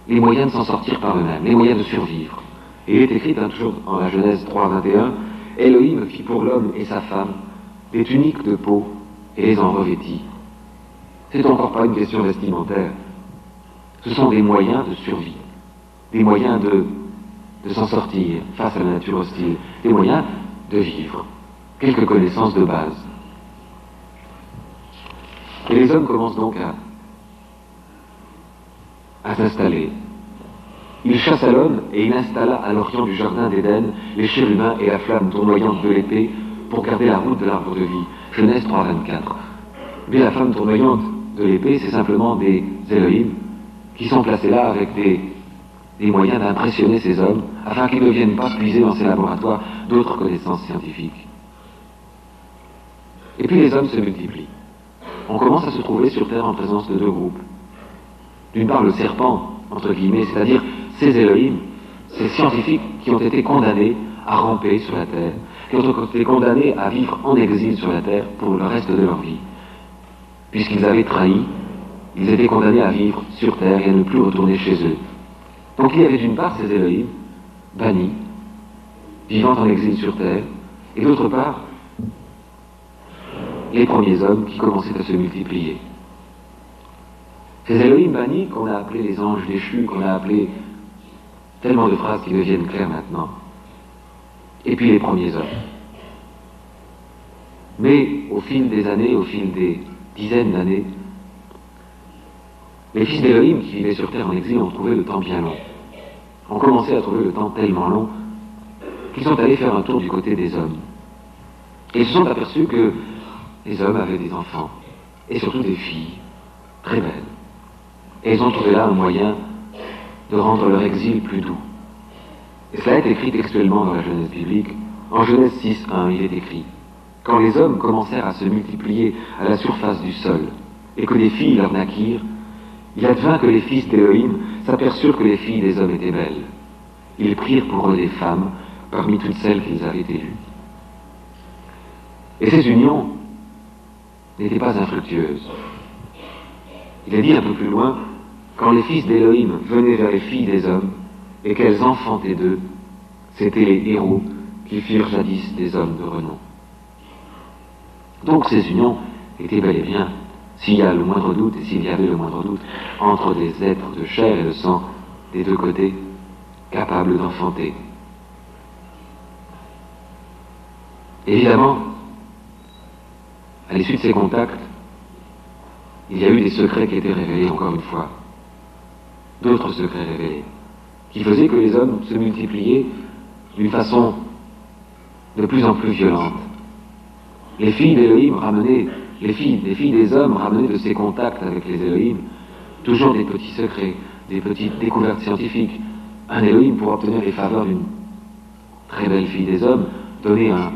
[SPEAKER 1] les moyens de s'en sortir par eux-mêmes, les moyens de survivre. Et il est écrit, toujours en la Genèse 3,21, « Elohim fit pour l'homme et sa femme des tuniques de peau et les en revêtit. » C'est encore pas une question vestimentaire. Ce sont des moyens de survie, des moyens de s'en sortir face à la nature hostile, des moyens de vivre, quelques connaissances de base. Et les hommes commencent donc à s'installer. Il chassa l'homme et il installa à l'orient du jardin d'Éden les chérubins et la flamme tournoyante de l'épée pour garder la route de l'arbre de vie. Genèse 3,24. Mais la flamme tournoyante de l'épée, c'est simplement des Elohim qui sont placés là avec des moyens d'impressionner ces hommes afin qu'ils ne viennent pas puiser dans ces laboratoires d'autres connaissances scientifiques. Et puis les hommes se multiplient. On commence à se trouver sur Terre en présence de deux groupes. D'une part, le serpent, entre guillemets, c'est-à-dire ces Elohim, ces scientifiques qui ont été condamnés à ramper sur la Terre, qui ont été condamnés à vivre en exil sur la Terre pour le reste de leur vie. Puisqu'ils avaient trahi, ils étaient condamnés à vivre sur Terre et à ne plus retourner chez eux. Donc il y avait d'une part ces Elohim, bannis, vivant en exil sur Terre, et d'autre part, les premiers hommes qui commençaient à se multiplier. Ces Elohim bannis, qu'on a appelés les anges déchus, qu'on a appelés tellement de phrases qui deviennent claires maintenant, et puis les premiers hommes. Mais au fil des années, au fil des dizaines d'années, les fils d'Elohim qui vivaient sur Terre en exil ont trouvé le temps bien long. Ont commencé à trouver le temps tellement long qu'ils sont allés faire un tour du côté des hommes. Et ils se sont aperçus que les hommes avaient des enfants, et surtout des filles, très belles. Et ils ont trouvé là un moyen de rendre leur exil plus doux. Et cela est écrit textuellement dans la Genèse biblique. En Genèse 6,1, il est écrit « Quand les hommes commencèrent à se multiplier à la surface du sol, et que des filles leur naquirent, il advint que les fils d'Elohim s'aperçurent que les filles des hommes étaient belles. Ils prirent pour eux des femmes parmi toutes celles qu'ils avaient élues. » Et ces unions n'étaient pas infructueuses. Il est dit un peu plus loin, quand les fils d'Elohim venaient vers les filles des hommes, et qu'elles enfantaient d'eux, c'étaient les héros qui firent jadis des hommes de renom. Donc ces unions étaient bel et bien, s'il y a le moindre doute, et s'il y avait le moindre doute, entre des êtres de chair et de sang, des deux côtés, capables d'enfanter. Évidemment, à l'issue de ces contacts, il y a eu des secrets qui étaient révélés encore une fois. D'autres secrets révélés, qui faisaient que les hommes se multipliaient d'une façon de plus en plus violente. Les filles d'Elohim ramenaient les filles des hommes ramenaient de ces contacts avec les Elohim toujours des petits secrets, des petites découvertes scientifiques. Un Elohim, pour obtenir les faveurs d'une très belle fille des hommes, donnait un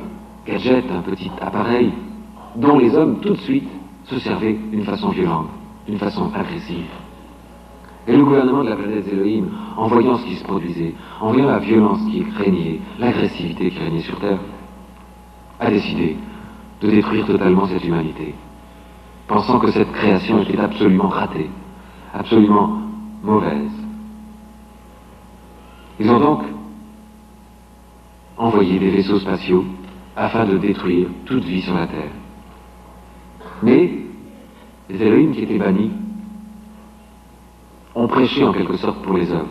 [SPEAKER 1] gadget, un petit appareil, dont les hommes tout de suite se servaient d'une façon violente, d'une façon agressive. Et le gouvernement de la planète Elohim, en voyant ce qui se produisait, en voyant la violence qui régnait, l'agressivité qui régnait sur Terre, a décidé de détruire totalement cette humanité, pensant que cette création était absolument ratée, absolument mauvaise. Ils ont donc envoyé des vaisseaux spatiaux afin de détruire toute vie sur la Terre. Mais les Elohim qui étaient bannis ont prêché en quelque sorte pour les hommes.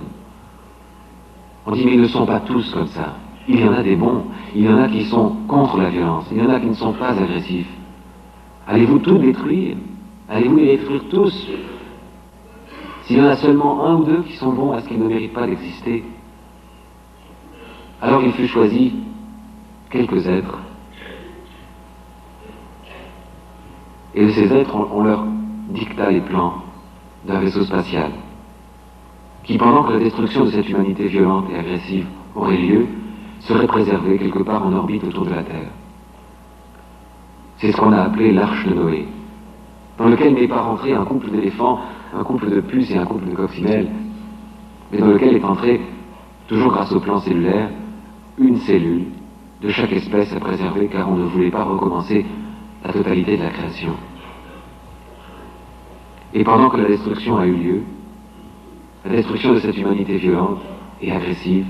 [SPEAKER 1] On dit mais ils ne sont pas tous comme ça. Il y en a des bons, il y en a qui sont contre la violence, il y en a qui ne sont pas agressifs. Allez-vous tout détruire? Allez-vous les détruire tous? S'il y en a seulement un ou deux qui sont bons, est-ce qu'ils ne méritent pas d'exister? Alors il fut choisi quelques êtres. Et de ces êtres, on leur dicta les plans d'un vaisseau spatial, qui, pendant que la destruction de cette humanité violente et agressive aurait lieu, serait préservé quelque part en orbite autour de la Terre. C'est ce qu'on a appelé l'arche de Noé, dans lequel n'est pas rentré un couple d'éléphants, un couple de puces et un couple de coccinelles, mais dans lequel est entré, toujours grâce au plan cellulaire, une cellule de chaque espèce à préserver, car on ne voulait pas recommencer la totalité de la création. Et pendant que la destruction a eu lieu, la destruction de cette humanité violente et agressive,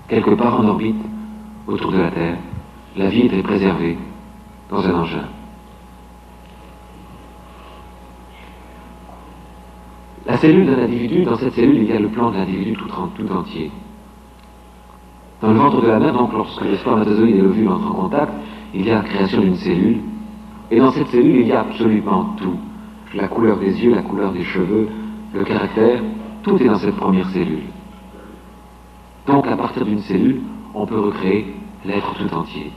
[SPEAKER 1] quelque part en orbite, autour de la Terre, la vie était préservée dans un engin. La cellule d'un individu, dans cette cellule, il y a le plan de l'individu tout entier. Dans le ventre de la mère, donc, lorsque le spermatozoïde et l'ovule entrent en contact, il y a la création d'une cellule, et dans cette cellule, il y a absolument tout. La couleur des yeux, la couleur des cheveux, le caractère, tout est dans cette première cellule. Donc, à partir d'une cellule, on peut recréer l'être tout entier.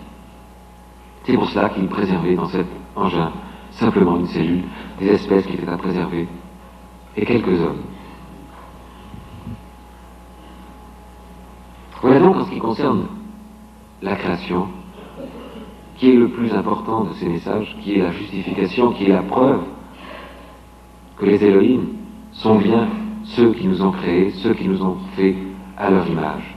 [SPEAKER 1] C'est pour cela qu'il préservait dans cet engin simplement une cellule, des espèces qui étaient à préserver, et quelques hommes. Voilà donc en ce qui concerne la création, qui est le plus important de ces messages, qui est la justification, qui est la preuve que les Elohim sont bien ceux qui nous ont créés, ceux qui nous ont fait à leur image.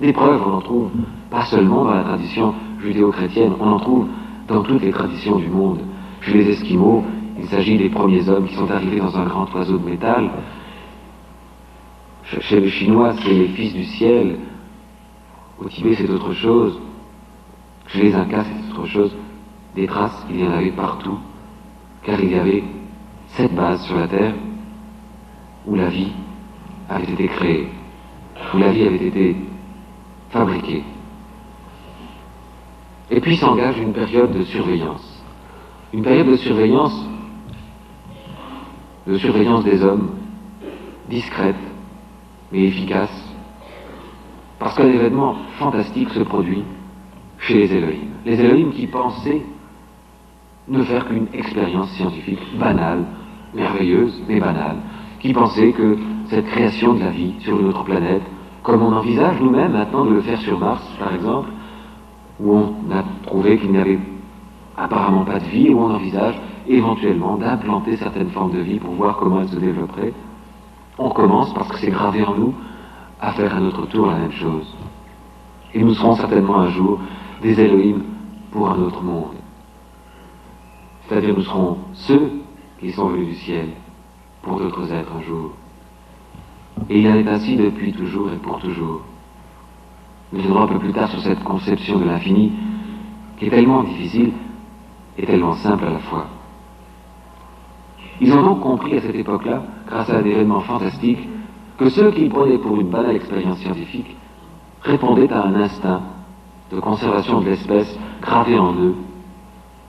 [SPEAKER 1] Des preuves, on en trouve pas seulement dans la tradition judéo-chrétienne, on en trouve dans toutes les traditions du monde. Chez les Esquimaux, il s'agit des premiers hommes qui sont arrivés dans un grand oiseau de métal. Chez les Chinois, c'est les fils du ciel. Au Tibet, c'est autre chose. Chez les Incas, c'est autre chose. Des traces, il y en avait partout, car il y avait cette base sur la terre où la vie avait été créée, où la vie avait été fabriquée. Et puis s'engage une période de surveillance. Une période de surveillance des hommes, discrète mais efficace, parce qu'un événement fantastique se produit chez les Elohim. Les Elohim qui pensaient ne faire qu'une expérience scientifique banale, merveilleuse, mais banale, qui pensaient que cette création de la vie sur une autre planète, comme on envisage nous-mêmes maintenant de le faire sur Mars, par exemple, où on a trouvé qu'il n'y avait apparemment pas de vie, où on envisage éventuellement d'implanter certaines formes de vie pour voir comment elles se développeraient, on commence, parce que c'est gravé en nous, à faire à notre tour la même chose. Et nous serons certainement un jour des Elohim pour un autre monde. C'est-à-dire nous serons ceux qui sont venus du ciel pour d'autres êtres un jour. Et il en est ainsi depuis toujours et pour toujours. Nous viendrons un peu plus tard sur cette conception de l'infini qui est tellement difficile et tellement simple à la fois. Ils ont donc compris à cette époque-là, grâce à un événement fantastique, que ceux qu'ils prenaient pour une banale expérience scientifique répondaient à un instinct de conservation de l'espèce gravé en eux,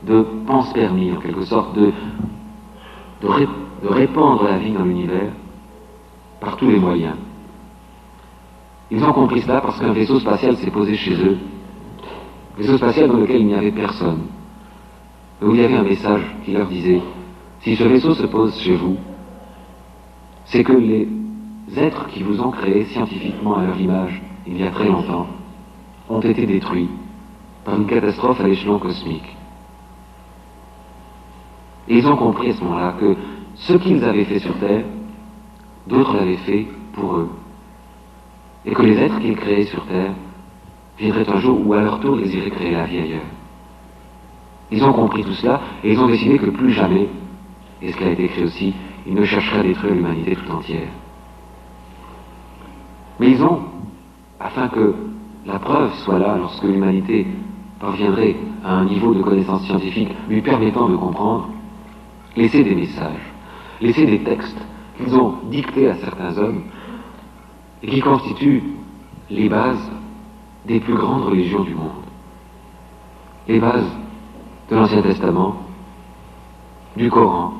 [SPEAKER 1] de pense-permis en quelque sorte, de répandre la vie dans l'univers par tous les moyens. Ils ont compris cela parce qu'un vaisseau spatial s'est posé chez eux, vaisseau spatial dans lequel il n'y avait personne. où il y avait un message qui leur disait, si ce vaisseau se pose chez vous, c'est que les êtres qui vous ont créé scientifiquement à leur image, il y a très longtemps, ont été détruits par une catastrophe à l'échelon cosmique. Et ils ont compris à ce moment-là que ce qu'ils avaient fait sur Terre, d'autres l'avaient fait pour eux. Et que les êtres qu'ils créaient sur Terre viendraient un jour où à leur tour ils iraient créer la vie ailleurs. Ils ont compris tout cela et ils ont décidé que plus jamais, et ce qui a été écrit aussi, ils ne chercheraient à détruire l'humanité tout entière. Mais ils ont, afin que la preuve soit là lorsque l'humanité parviendrait à un niveau de connaissance scientifique lui permettant de comprendre, laissé des messages, laissé des textes qu'ils ont dictés à certains hommes et qui constituent les bases des plus grandes religions du monde. Les bases de l'Ancien Testament, du Coran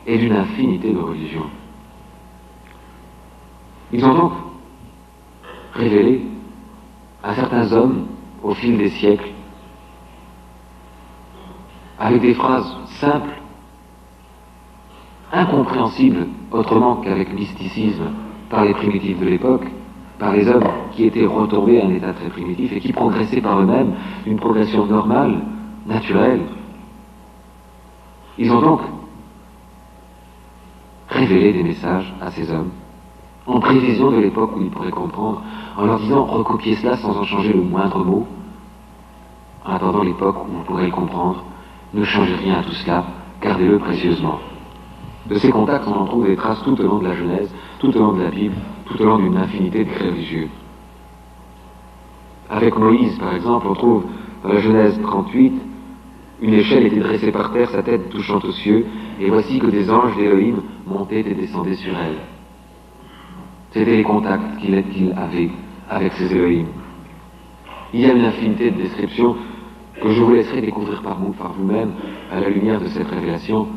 [SPEAKER 1] et d'une infinité de religions. Ils ont donc révélé à certains hommes, au fil des siècles, avec des phrases simples, incompréhensibles autrement qu'avec mysticisme par les primitifs de l'époque, par les hommes qui étaient retombés à un état très primitif et qui progressaient par eux-mêmes d'une progression normale, naturelle. Ils ont donc révélé des messages à ces hommes, en prévision de l'époque où ils pourraient comprendre, en leur disant recopiez cela sans en changer le moindre mot. En attendant l'époque où vous pourrez le comprendre, ne changez rien à tout cela, gardez-le précieusement. De ces contacts, on en trouve des traces tout au long de la Genèse, tout au long de la Bible, tout au long d'une infinité d'écrits religieux. Avec Moïse, par exemple, on trouve dans la Genèse 38, une échelle était dressée par terre, sa tête touchant aux cieux, et voici que des anges d'Élohim montaient et descendaient sur elle. C'étaient les contacts qu'il avait avec ces Élohim. Il y a une infinité de descriptions que je vous laisserai découvrir par vous-même à la lumière de cette révélation,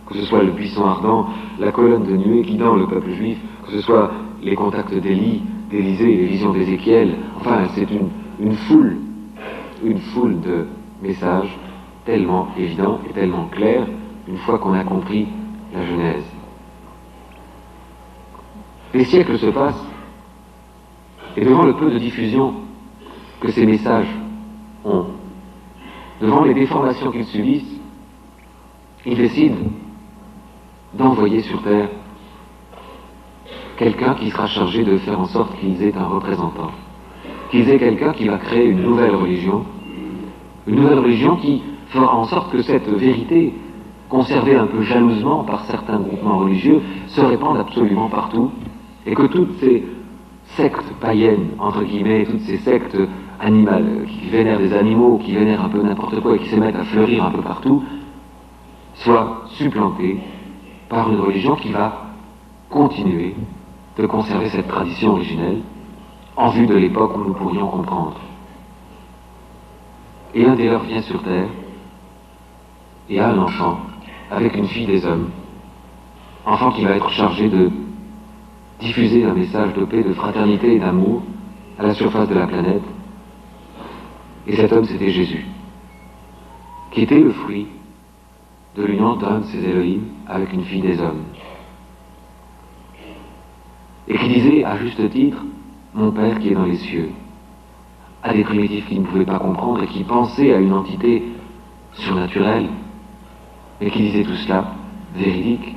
[SPEAKER 1] que ce soit le buisson ardent, la colonne de nuée guidant le peuple juif, que ce soit les contacts d'Élie, d'Élisée, les visions d'Ézéchiel, enfin c'est une foule de messages tellement évidents et tellement clairs une fois qu'on a compris la Genèse. Les siècles se passent et devant le peu de diffusion que ces messages ont, devant les déformations qu'ils subissent, ils décident d'envoyer sur Terre quelqu'un qui sera chargé de faire en sorte qu'ils aient un représentant, qu'ils aient quelqu'un qui va créer une nouvelle religion qui fera en sorte que cette vérité, conservée un peu jalousement par certains groupements religieux, se répande absolument partout, et que toutes ces sectes païennes, entre guillemets, toutes ces sectes animales, qui vénèrent des animaux, qui vénèrent un peu n'importe quoi et qui se mettent à fleurir un peu partout, soient supplantées par une religion qui va continuer de conserver cette tradition originelle en vue de l'époque où nous pourrions comprendre. Et un des leurs vient sur terre et a un enfant avec une fille des hommes, enfant qui va être chargé de diffuser un message de paix, de fraternité et d'amour à la surface de la planète. Et cet homme, c'était Jésus, qui était le fruit de l'union d'un de ces Élohim avec une fille des hommes. Et qui disait, à juste titre, mon Père qui est dans les cieux, à des primitifs qui ne pouvaient pas comprendre et qui pensaient à une entité surnaturelle, mais qui disait tout cela véridique.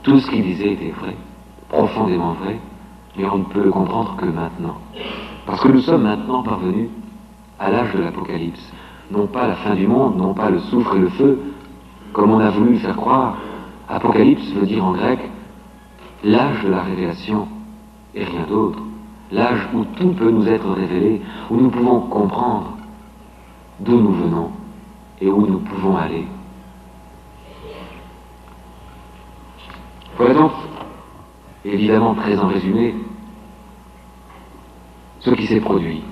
[SPEAKER 1] Tout ce qu'il disait était vrai, profondément vrai, mais on ne peut le comprendre que maintenant. Parce que nous sommes maintenant parvenus à l'âge de l'Apocalypse. Non pas la fin du monde, non pas le soufre et le feu, comme on a voulu faire croire. Apocalypse veut dire en grec l'âge de la révélation et rien d'autre. L'âge où tout peut nous être révélé, où nous pouvons comprendre d'où nous venons et où nous pouvons aller. Voilà donc, évidemment très en résumé, ce qui s'est produit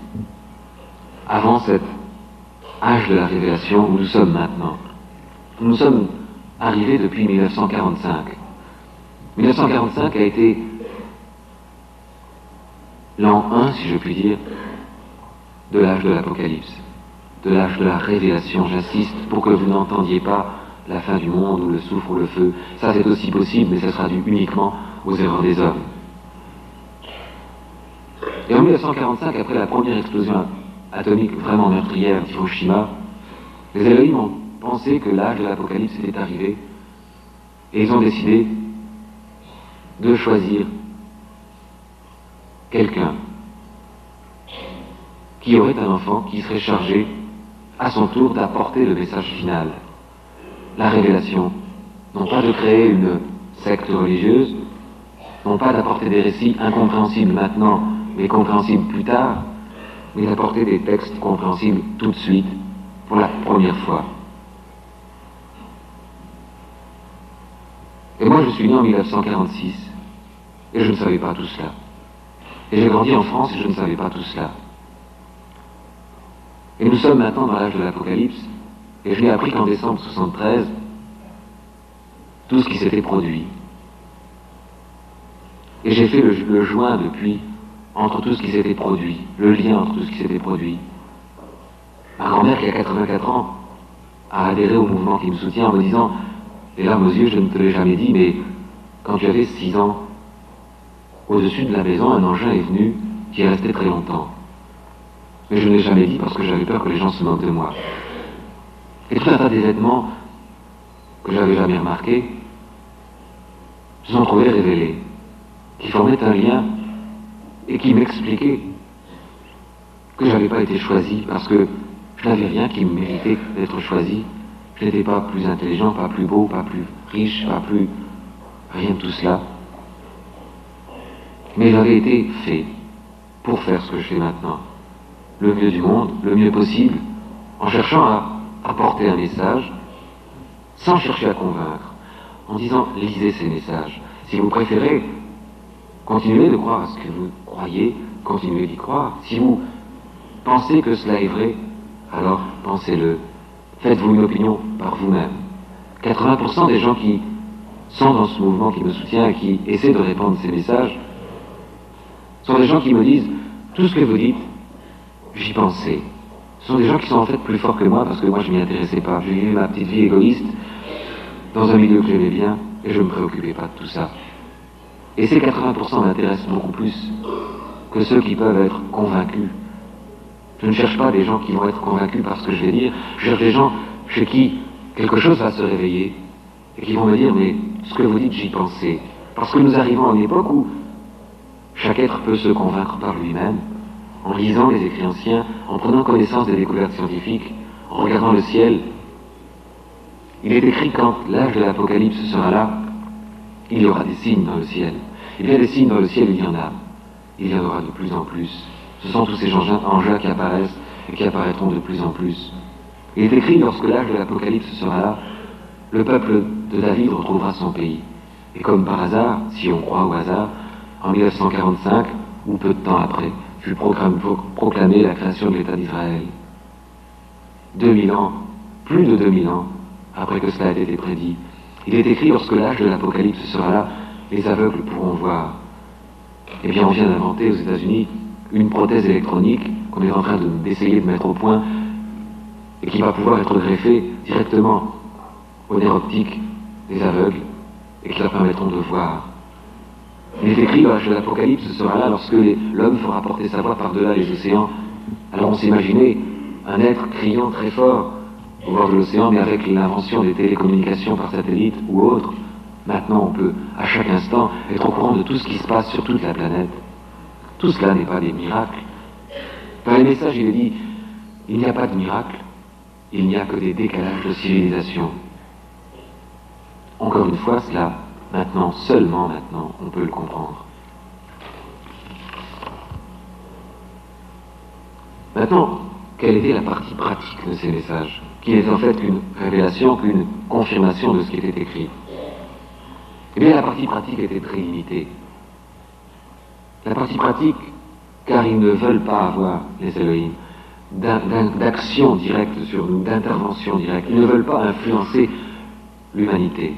[SPEAKER 1] avant cet âge de la révélation où nous sommes maintenant. Nous sommes arrivés depuis 1945. 1945 a été l'an 1, si je puis dire, de l'âge de l'Apocalypse. de l'âge de la révélation, j'insiste, pour que vous n'entendiez pas la fin du monde, ou le soufre, ou le feu. Ça, c'est aussi possible, mais ça sera dû uniquement aux erreurs des hommes. Et en 1945, après la première explosion atomique vraiment meurtrière d'Hiroshima, les Elohim ont pensé que l'âge de l'Apocalypse était arrivé, et ils ont décidé de choisir quelqu'un qui aurait un enfant qui serait chargé à son tour d'apporter le message final, la révélation, non pas de créer une secte religieuse, non pas d'apporter des récits incompréhensibles maintenant, mais compréhensibles plus tard, mais d'apporter des textes compréhensibles tout de suite, pour la première fois. Et moi, je suis né en 1946, et je ne savais pas tout cela. Et j'ai grandi en France, et je ne savais pas tout cela. Et nous sommes maintenant dans l'âge de l'Apocalypse, et je n'ai appris qu'en décembre 1973, tout ce qui s'était produit. Et j'ai fait le joint depuis entre tout ce qui s'était produit, le lien entre tout ce qui s'était produit. Ma grand-mère, qui a 84 ans, a adhéré au mouvement qui me soutient en me disant, les larmes aux yeux, je ne te l'ai jamais dit, mais quand tu avais 6 ans, au-dessus de la maison, un engin est venu qui est resté très longtemps. Mais je ne l'ai jamais dit parce que j'avais peur que les gens se moquent de moi. Et tout un tas d'événements que j'avais jamais remarqués se sont trouvés révélés, qui formaient un lien et qui m'expliquaient que je n'avais pas été choisi parce que je n'avais rien qui me méritait d'être choisi. Je n'étais pas plus intelligent, pas plus beau, pas plus riche, pas plus... rien de tout cela. Mais j'avais été fait pour faire ce que je fais maintenant. Le mieux du monde, le mieux possible, en cherchant à apporter un message, sans chercher à convaincre, en disant « lisez ces messages ». Si vous préférez, continuez de croire à ce que vous croyez, continuez d'y croire. Si vous pensez que cela est vrai, alors pensez-le. Faites-vous une opinion par vous-même. 80% des gens qui sont dans ce mouvement qui me soutient et qui essaient de répandre ces messages sont des gens qui me disent « tout ce que vous dites, j'y pensais ». Ce sont des gens qui sont en fait plus forts que moi parce que moi je m'y intéressais pas. J'ai eu ma petite vie égoïste dans un milieu que j'aimais bien et je ne me préoccupais pas de tout ça. Et ces 80% m'intéressent beaucoup plus que ceux qui peuvent être convaincus. Je ne cherche pas des gens qui vont être convaincus par ce que je vais dire, je cherche des gens chez qui quelque chose va se réveiller et qui vont me dire mais ce que vous dites j'y pensais. Parce que nous arrivons à une époque où chaque être peut se convaincre par lui-même, en lisant les écrits anciens, en prenant connaissance des découvertes scientifiques, en regardant le ciel. Il est écrit quand l'âge de l'Apocalypse sera là, il y aura des signes dans le ciel. Eh bien, des signes dans le ciel, il y en a. Il y en aura de plus en plus. Ce sont tous ces engins qui apparaissent et qui apparaîtront de plus en plus. Il est écrit, lorsque l'âge de l'Apocalypse sera là, le peuple de David retrouvera son pays. Et comme par hasard, si on croit au hasard, en 1945, ou peu de temps après, fut proclamée la création de l'État d'Israël. 2000 ans, plus de 2000 ans, après que cela ait été prédit. Il est écrit, lorsque l'âge de l'Apocalypse sera là, les aveugles pourront voir. Eh bien, on vient d'inventer aux États-Unis une prothèse électronique qu'on est en train d'essayer de mettre au point et qui va pouvoir être greffée directement au nerf optique des aveugles et qui leur permettront de voir. Il est écrit, l'âge de l'Apocalypse sera là lorsque l'homme fera porter sa voix par-delà les océans. Alors on s'imaginait un être criant très fort au bord de l'océan, mais avec l'invention des télécommunications par satellite ou autre, maintenant on peut à chaque instant être au courant de tout ce qui se passe sur toute la planète. Tout cela n'est pas des miracles. Dans les messages, il est dit, il n'y a pas de miracle, il n'y a que des décalages de civilisation. Encore une fois, cela, maintenant, seulement maintenant, on peut le comprendre. Maintenant, quelle était la partie pratique de ces messages, qui n'est en fait qu'une révélation, qu'une confirmation de ce qui était écrit? Eh bien, la partie pratique était très limitée. La partie pratique, car ils ne veulent pas avoir, les Elohim, d'action directe sur nous, d'intervention directe. Ils ne veulent pas influencer l'humanité.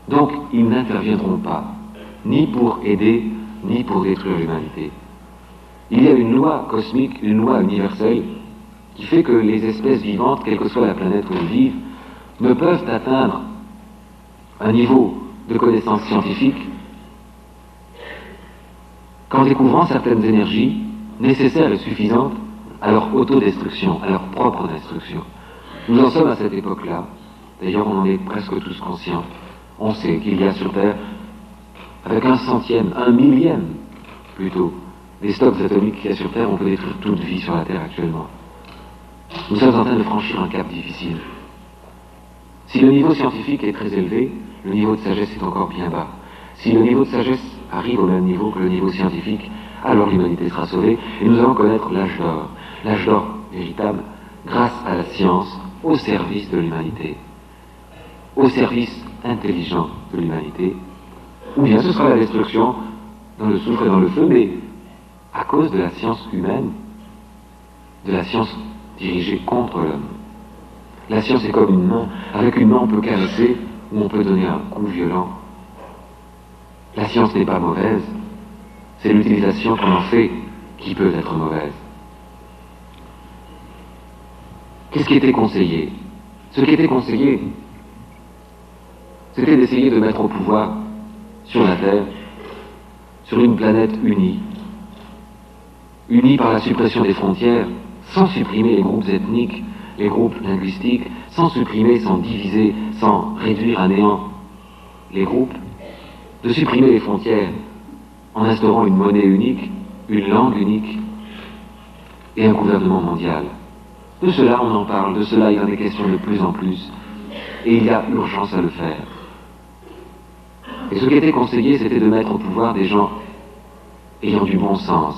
[SPEAKER 1] Donc, ils n'interviendront pas, ni pour aider, ni pour détruire l'humanité. Il y a une loi cosmique, une loi universelle, qui fait que les espèces vivantes, quelle que soit la planète où elles vivent, ne peuvent atteindre un niveau de connaissance scientifique qu'en découvrant certaines énergies nécessaires et suffisantes à leur autodestruction, à leur propre destruction. Nous en sommes à cette époque-là. D'ailleurs, on en est presque tous conscients. On sait qu'il y a sur Terre, avec 1/100, 1/1000 plutôt, des stocks atomiques qu'il y a sur Terre, on peut détruire toute vie sur la Terre actuellement. Nous sommes en train de franchir un cap difficile. Si le niveau scientifique est très élevé, le niveau de sagesse est encore bien bas. Si le niveau de sagesse arrive au même niveau que le niveau scientifique, alors l'humanité sera sauvée et nous allons connaître l'âge d'or véritable, grâce à la science, au service de l'humanité, au service intelligent de l'humanité, ou bien ce sera la destruction dans le soufre et dans le feu, mais à cause de la science humaine, de la science dirigée contre l'homme. La science est comme une main. Avec une main, on peut caresser ou on peut donner un coup violent. La science n'est pas mauvaise. C'est l'utilisation qu'on en fait qui peut être mauvaise. Qu'est-ce qui était conseillé? Ce qui était conseillé, c'était d'essayer de mettre au pouvoir, sur la Terre, sur une planète unie, unie par la suppression des frontières, sans supprimer les groupes ethniques, les groupes linguistiques, sans supprimer, sans diviser, sans réduire à néant les groupes, de supprimer les frontières en instaurant une monnaie unique, une langue unique et un gouvernement mondial. De cela, on en parle, de cela, il en est question de plus en plus, et il y a urgence à le faire. Et ce qui était conseillé, c'était de mettre au pouvoir des gens ayant du bon sens,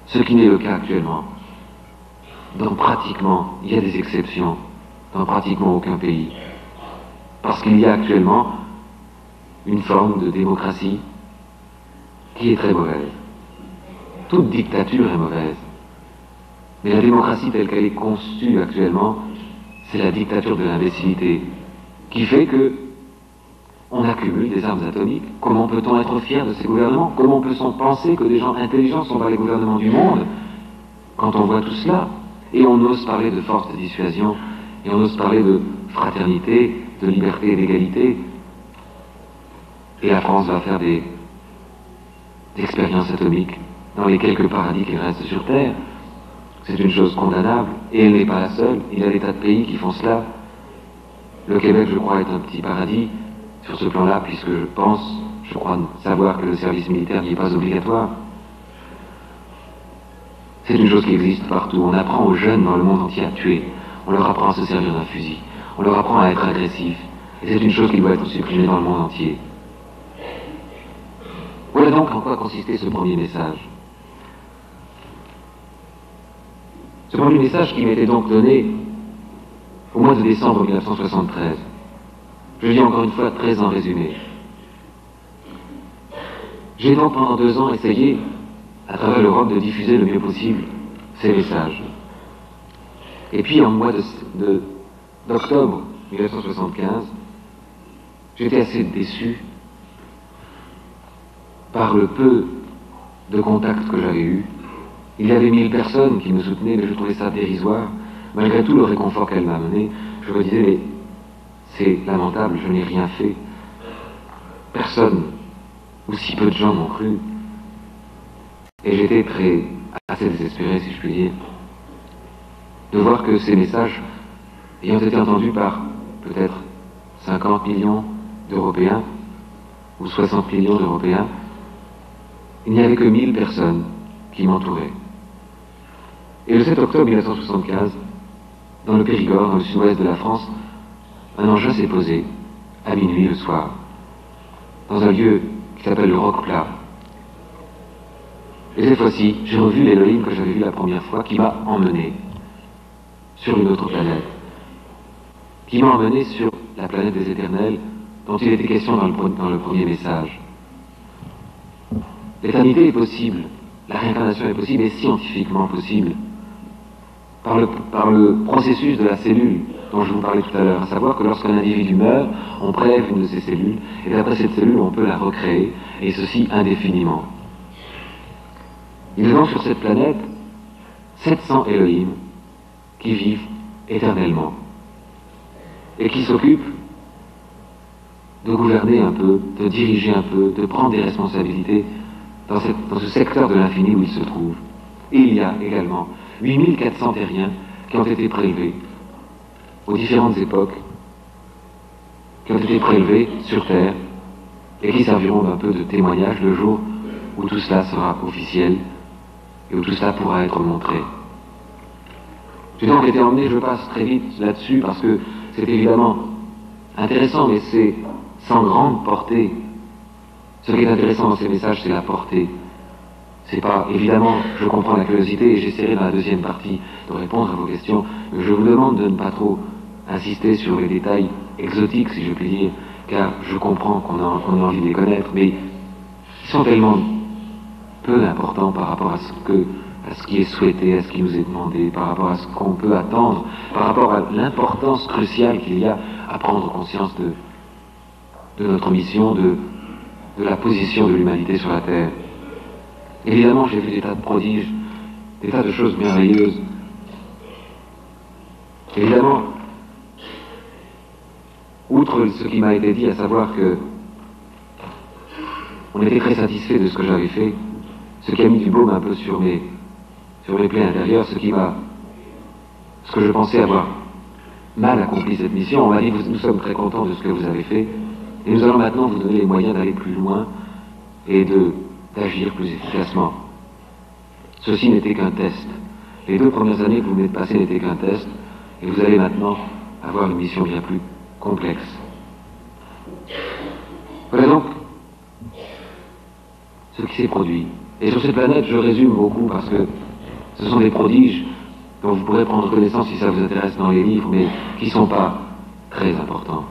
[SPEAKER 1] ce qui n'est le cas actuellement. Dans pratiquement, il y a des exceptions, dans pratiquement aucun pays. Parce qu'il y a actuellement une forme de démocratie qui est très mauvaise. Toute dictature est mauvaise. Mais la démocratie telle qu'elle est conçue actuellement, c'est la dictature de l'imbécilité, qui fait que on accumule des armes atomiques. Comment peut-on être fier de ces gouvernements? Comment peut-on penser que des gens intelligents sont dans les gouvernements du monde quand on voit tout cela? Et on ose parler de force de dissuasion, et on ose parler de fraternité, de liberté et d'égalité. Et la France va faire des expériences atomiques dans les quelques paradis qui restent sur Terre. C'est une chose condamnable, et elle n'est pas la seule. Il y a des tas de pays qui font cela. Le Québec, je crois, est un petit paradis sur ce plan-là, puisque je crois savoir que le service militaire n'y est pas obligatoire. C'est une chose qui existe partout. On apprend aux jeunes dans le monde entier à tuer. On leur apprend à se servir d'un fusil. On leur apprend à être agressif. Et c'est une chose qui doit être supprimée dans le monde entier. Voilà donc en quoi consistait ce premier message. Ce premier message qui m'était donc donné au mois de décembre 1973. Je dis encore une fois très en résumé. J'ai donc pendant 2 ans essayé, à travers l'Europe, de diffuser le mieux possible ces messages. Et puis en mois d'octobre 1975, j'étais assez déçu par le peu de contacts que j'avais eus. Il y avait 1000 personnes qui me soutenaient, mais je trouvais ça dérisoire. Malgré tout le réconfort qu'elle m'a amené, je me disais, mais c'est lamentable, je n'ai rien fait. Personne, ou si peu de gens m'ont cru. Et j'étais assez désespéré, si je puis dire, de voir que ces messages, ayant été entendus par peut-être 50 millions d'Européens, ou 60 millions d'Européens, il n'y avait que 1000 personnes qui m'entouraient. Et le 7 octobre 1975, dans le Périgord, dans le sud-ouest de la France, un engin s'est posé, à minuit le soir, dans un lieu qui s'appelle le Roc-Plat. Et cette fois-ci, j'ai revu l'Élohim que j'avais vu la première fois, qui m'a emmené sur une autre planète, qui m'a emmené sur la planète des éternels, dont il était question dans le premier message. L'éternité est possible, la réincarnation est possible, et scientifiquement possible, par le processus de la cellule dont je vous parlais tout à l'heure, à savoir que lorsqu'un individu meurt, on prélève une de ses cellules, et d'après cette cellule, on peut la recréer, et ceci indéfiniment. Il y a donc sur cette planète 700 Elohim qui vivent éternellement et qui s'occupent de gouverner un peu, de diriger un peu, de prendre des responsabilités dans ce secteur de l'infini où ils se trouvent. Et il y a également 8400 terriens qui ont été prélevés aux différentes époques, qui ont été prélevés sur Terre et qui serviront d'un peu de témoignage le jour où tout cela sera officiel et où tout cela pourra être montré. J'ai donc été emmené, je passe très vite là-dessus parce que c'est évidemment intéressant, mais c'est sans grande portée. Ce qui est intéressant dans ces messages, c'est la portée. C'est pas, évidemment, je comprends la curiosité et j'essaierai dans la deuxième partie de répondre à vos questions, mais je vous demande de ne pas trop insister sur les détails exotiques, si je puis dire, car je comprends qu'on a envie de les connaître, mais ils sont tellement peu importants par rapport à ce qui est souhaité, à ce qui nous est demandé, par rapport à ce qu'on peut attendre, par rapport à l'importance cruciale qu'il y a à prendre conscience de notre mission, de la position de l'humanité sur la Terre. Évidemment, j'ai vu des tas de prodiges, des tas de choses merveilleuses. Évidemment, outre ce qui m'a été dit, à savoir que on était très satisfait de ce que j'avais fait, ce qui a mis du baume un peu sur mes plaies intérieures, ce que je pensais avoir mal accompli cette mission, on m'a dit, nous sommes très contents de ce que vous avez fait, et nous allons maintenant vous donner les moyens d'aller plus loin et d'agir plus efficacement. Ceci n'était qu'un test. Les 2 premières années que vous venez de passer n'étaient qu'un test, et vous allez maintenant avoir une mission bien plus complexe. Voilà donc ce qui s'est produit. Et sur cette planète, je résume beaucoup parce que ce sont des prodiges dont vous pourrez prendre connaissance si ça vous intéresse dans les livres, mais qui ne sont pas très importants.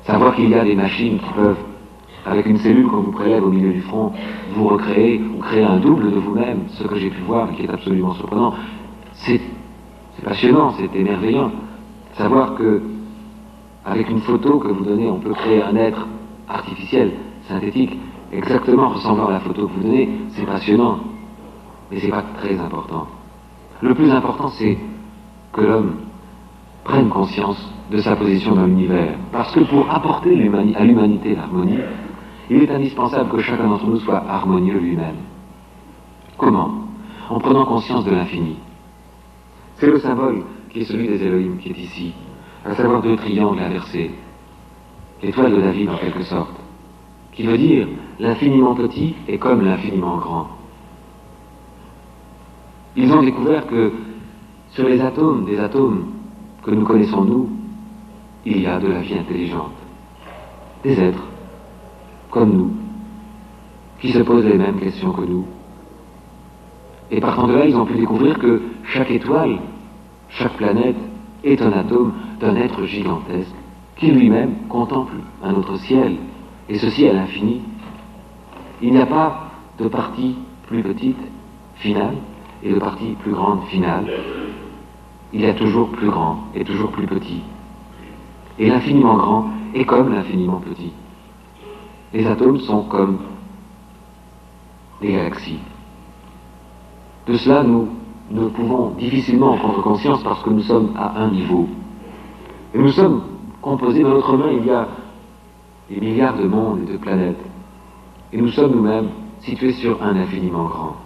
[SPEAKER 1] Savoir qu'il y a des machines qui peuvent, avec une cellule qu'on vous prélève au milieu du front, vous recréer ou créer un double de vous-même, ce que j'ai pu voir et qui est absolument surprenant, c'est passionnant, c'est émerveillant. Savoir que, avec une photo que vous donnez, on peut créer un être artificiel, synthétique, exactement ressemblant à la photo que vous donnez, c'est passionnant, mais c'est pas très important. Le plus important, c'est que l'homme prenne conscience de sa position dans l'univers. Parce que pour apporter à l'humanité l'harmonie, il est indispensable que chacun d'entre nous soit harmonieux lui-même. Comment? En prenant conscience de l'infini. C'est le symbole qui est celui des Elohim qui est ici, à savoir 2 triangles inversés. L'étoile de David en quelque sorte, qui veut dire l'infiniment petit est comme l'infiniment grand. Ils ont découvert que sur les atomes, des atomes que nous connaissons nous, il y a de la vie intelligente. Des êtres, comme nous, qui se posent les mêmes questions que nous. Et partant de là, ils ont pu découvrir que chaque étoile, chaque planète est un atome d'un être gigantesque qui lui-même contemple un autre ciel, et ceci à l'infini. Il n'y a pas de partie plus petite, finale, et de partie plus grande, finale. Il y a toujours plus grand et toujours plus petit. Et l'infiniment grand est comme l'infiniment petit. Les atomes sont comme les galaxies. De cela, nous ne pouvons difficilement en prendre conscience parce que nous sommes à un niveau. Et nous sommes composés, dans notre main, il y a des milliards de mondes et de planètes. Et nous sommes nous-mêmes situés sur un infiniment grand.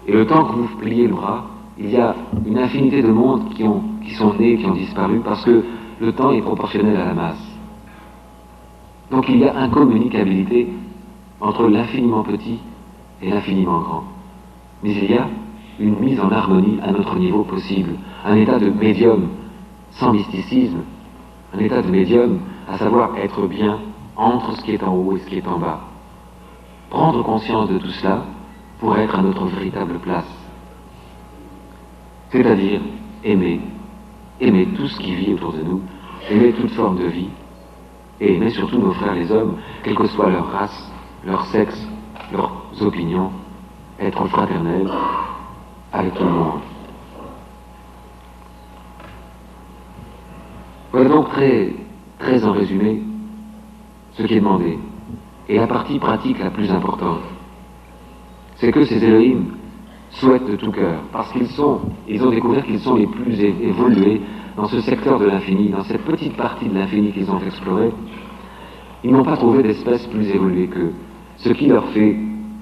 [SPEAKER 1] Et le temps que vous pliez le bras, il y a une infinité de mondes qui sont nés, qui ont disparu, parce que le temps est proportionnel à la masse. Donc il y a incommunicabilité entre l'infiniment petit et l'infiniment grand. Mais il y a une mise en harmonie à notre niveau possible, un état de médium, sans mysticisme, un état de médium, à savoir être bien entre ce qui est en haut et ce qui est en bas. Prendre conscience de tout cela pour être à notre véritable place. C'est-à-dire aimer tout ce qui vit autour de nous, aimer toute forme de vie, et aimer surtout nos frères les hommes, quelle que soit leur race, leur sexe, leurs opinions, être fraternel avec tout le monde. Voilà donc très en résumé ce qui est demandé. Et la partie pratique la plus importante, c'est que ces Elohim souhaitent de tout cœur, parce ils ont découvert qu'ils sont les plus évolués dans ce secteur de l'infini, dans cette petite partie de l'infini qu'ils ont explorée. Ils n'ont pas trouvé d'espèce plus évoluée qu'eux, ce qui leur fait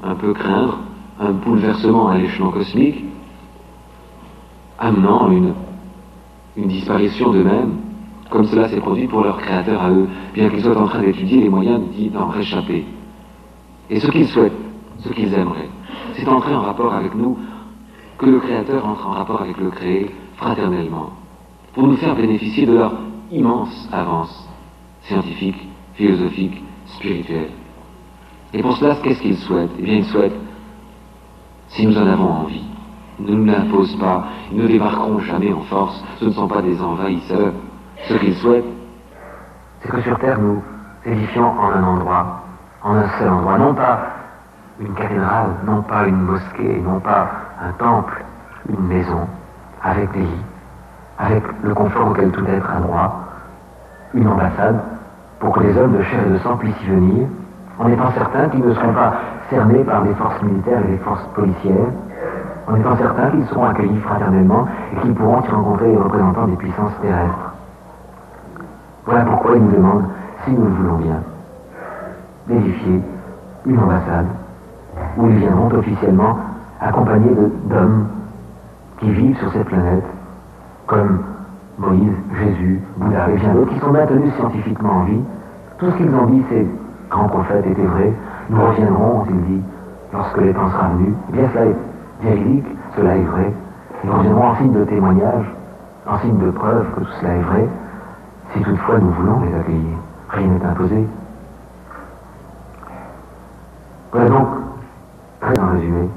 [SPEAKER 1] un peu craindre un bouleversement à l'échelon cosmique, amenant une disparition d'eux-mêmes, comme cela s'est produit pour leur créateur à eux, bien qu'ils soient en train d'étudier les moyens d'en réchapper. Et ce qu'ils souhaitent, ce qu'ils aimeraient, c'est entrer en rapport avec nous, que le Créateur entre en rapport avec le créé fraternellement, pour nous faire bénéficier de leur immense avance scientifique, philosophique, spirituelle. Et pour cela, qu'est-ce qu'ils souhaitent? Eh bien, ils souhaitent, si nous en avons envie, ne nous l'imposent pas, ils ne débarqueront jamais en force, ce ne sont pas des envahisseurs. Ce qu'ils souhaitent, c'est que sur Terre, nous édifions en un endroit, en un seul endroit, non pas une cathédrale, non pas une mosquée, non pas un temple, une maison, avec des lits, avec le confort auquel tout être a droit, une ambassade, pour que les hommes de chair et de sang puissent y venir, en étant certains qu'ils ne seront pas cernés par les forces militaires et les forces policières, en étant certains qu'ils seront accueillis fraternellement et qu'ils pourront y rencontrer les représentants des puissances terrestres. Voilà pourquoi ils nous demandent, si nous le voulons bien, d'édifier une ambassade où ils viendront officiellement accompagnés d'hommes qui vivent sur cette planète, comme Moïse, Jésus, Bouddha et bien d'autres, qui sont maintenus scientifiquement en vie. Tout ce qu'ils ont dit, ces grands prophètes étaient vrais. Nous reviendrons, ont-ils dit, lorsque les temps sera venu. Eh bien, cela est véridique, cela est vrai. Nous reviendrons en signe de témoignage, en signe de preuve que tout cela est vrai, si toutefois nous voulons les accueillir. Rien n'est imposé. Voilà donc, très en résumé,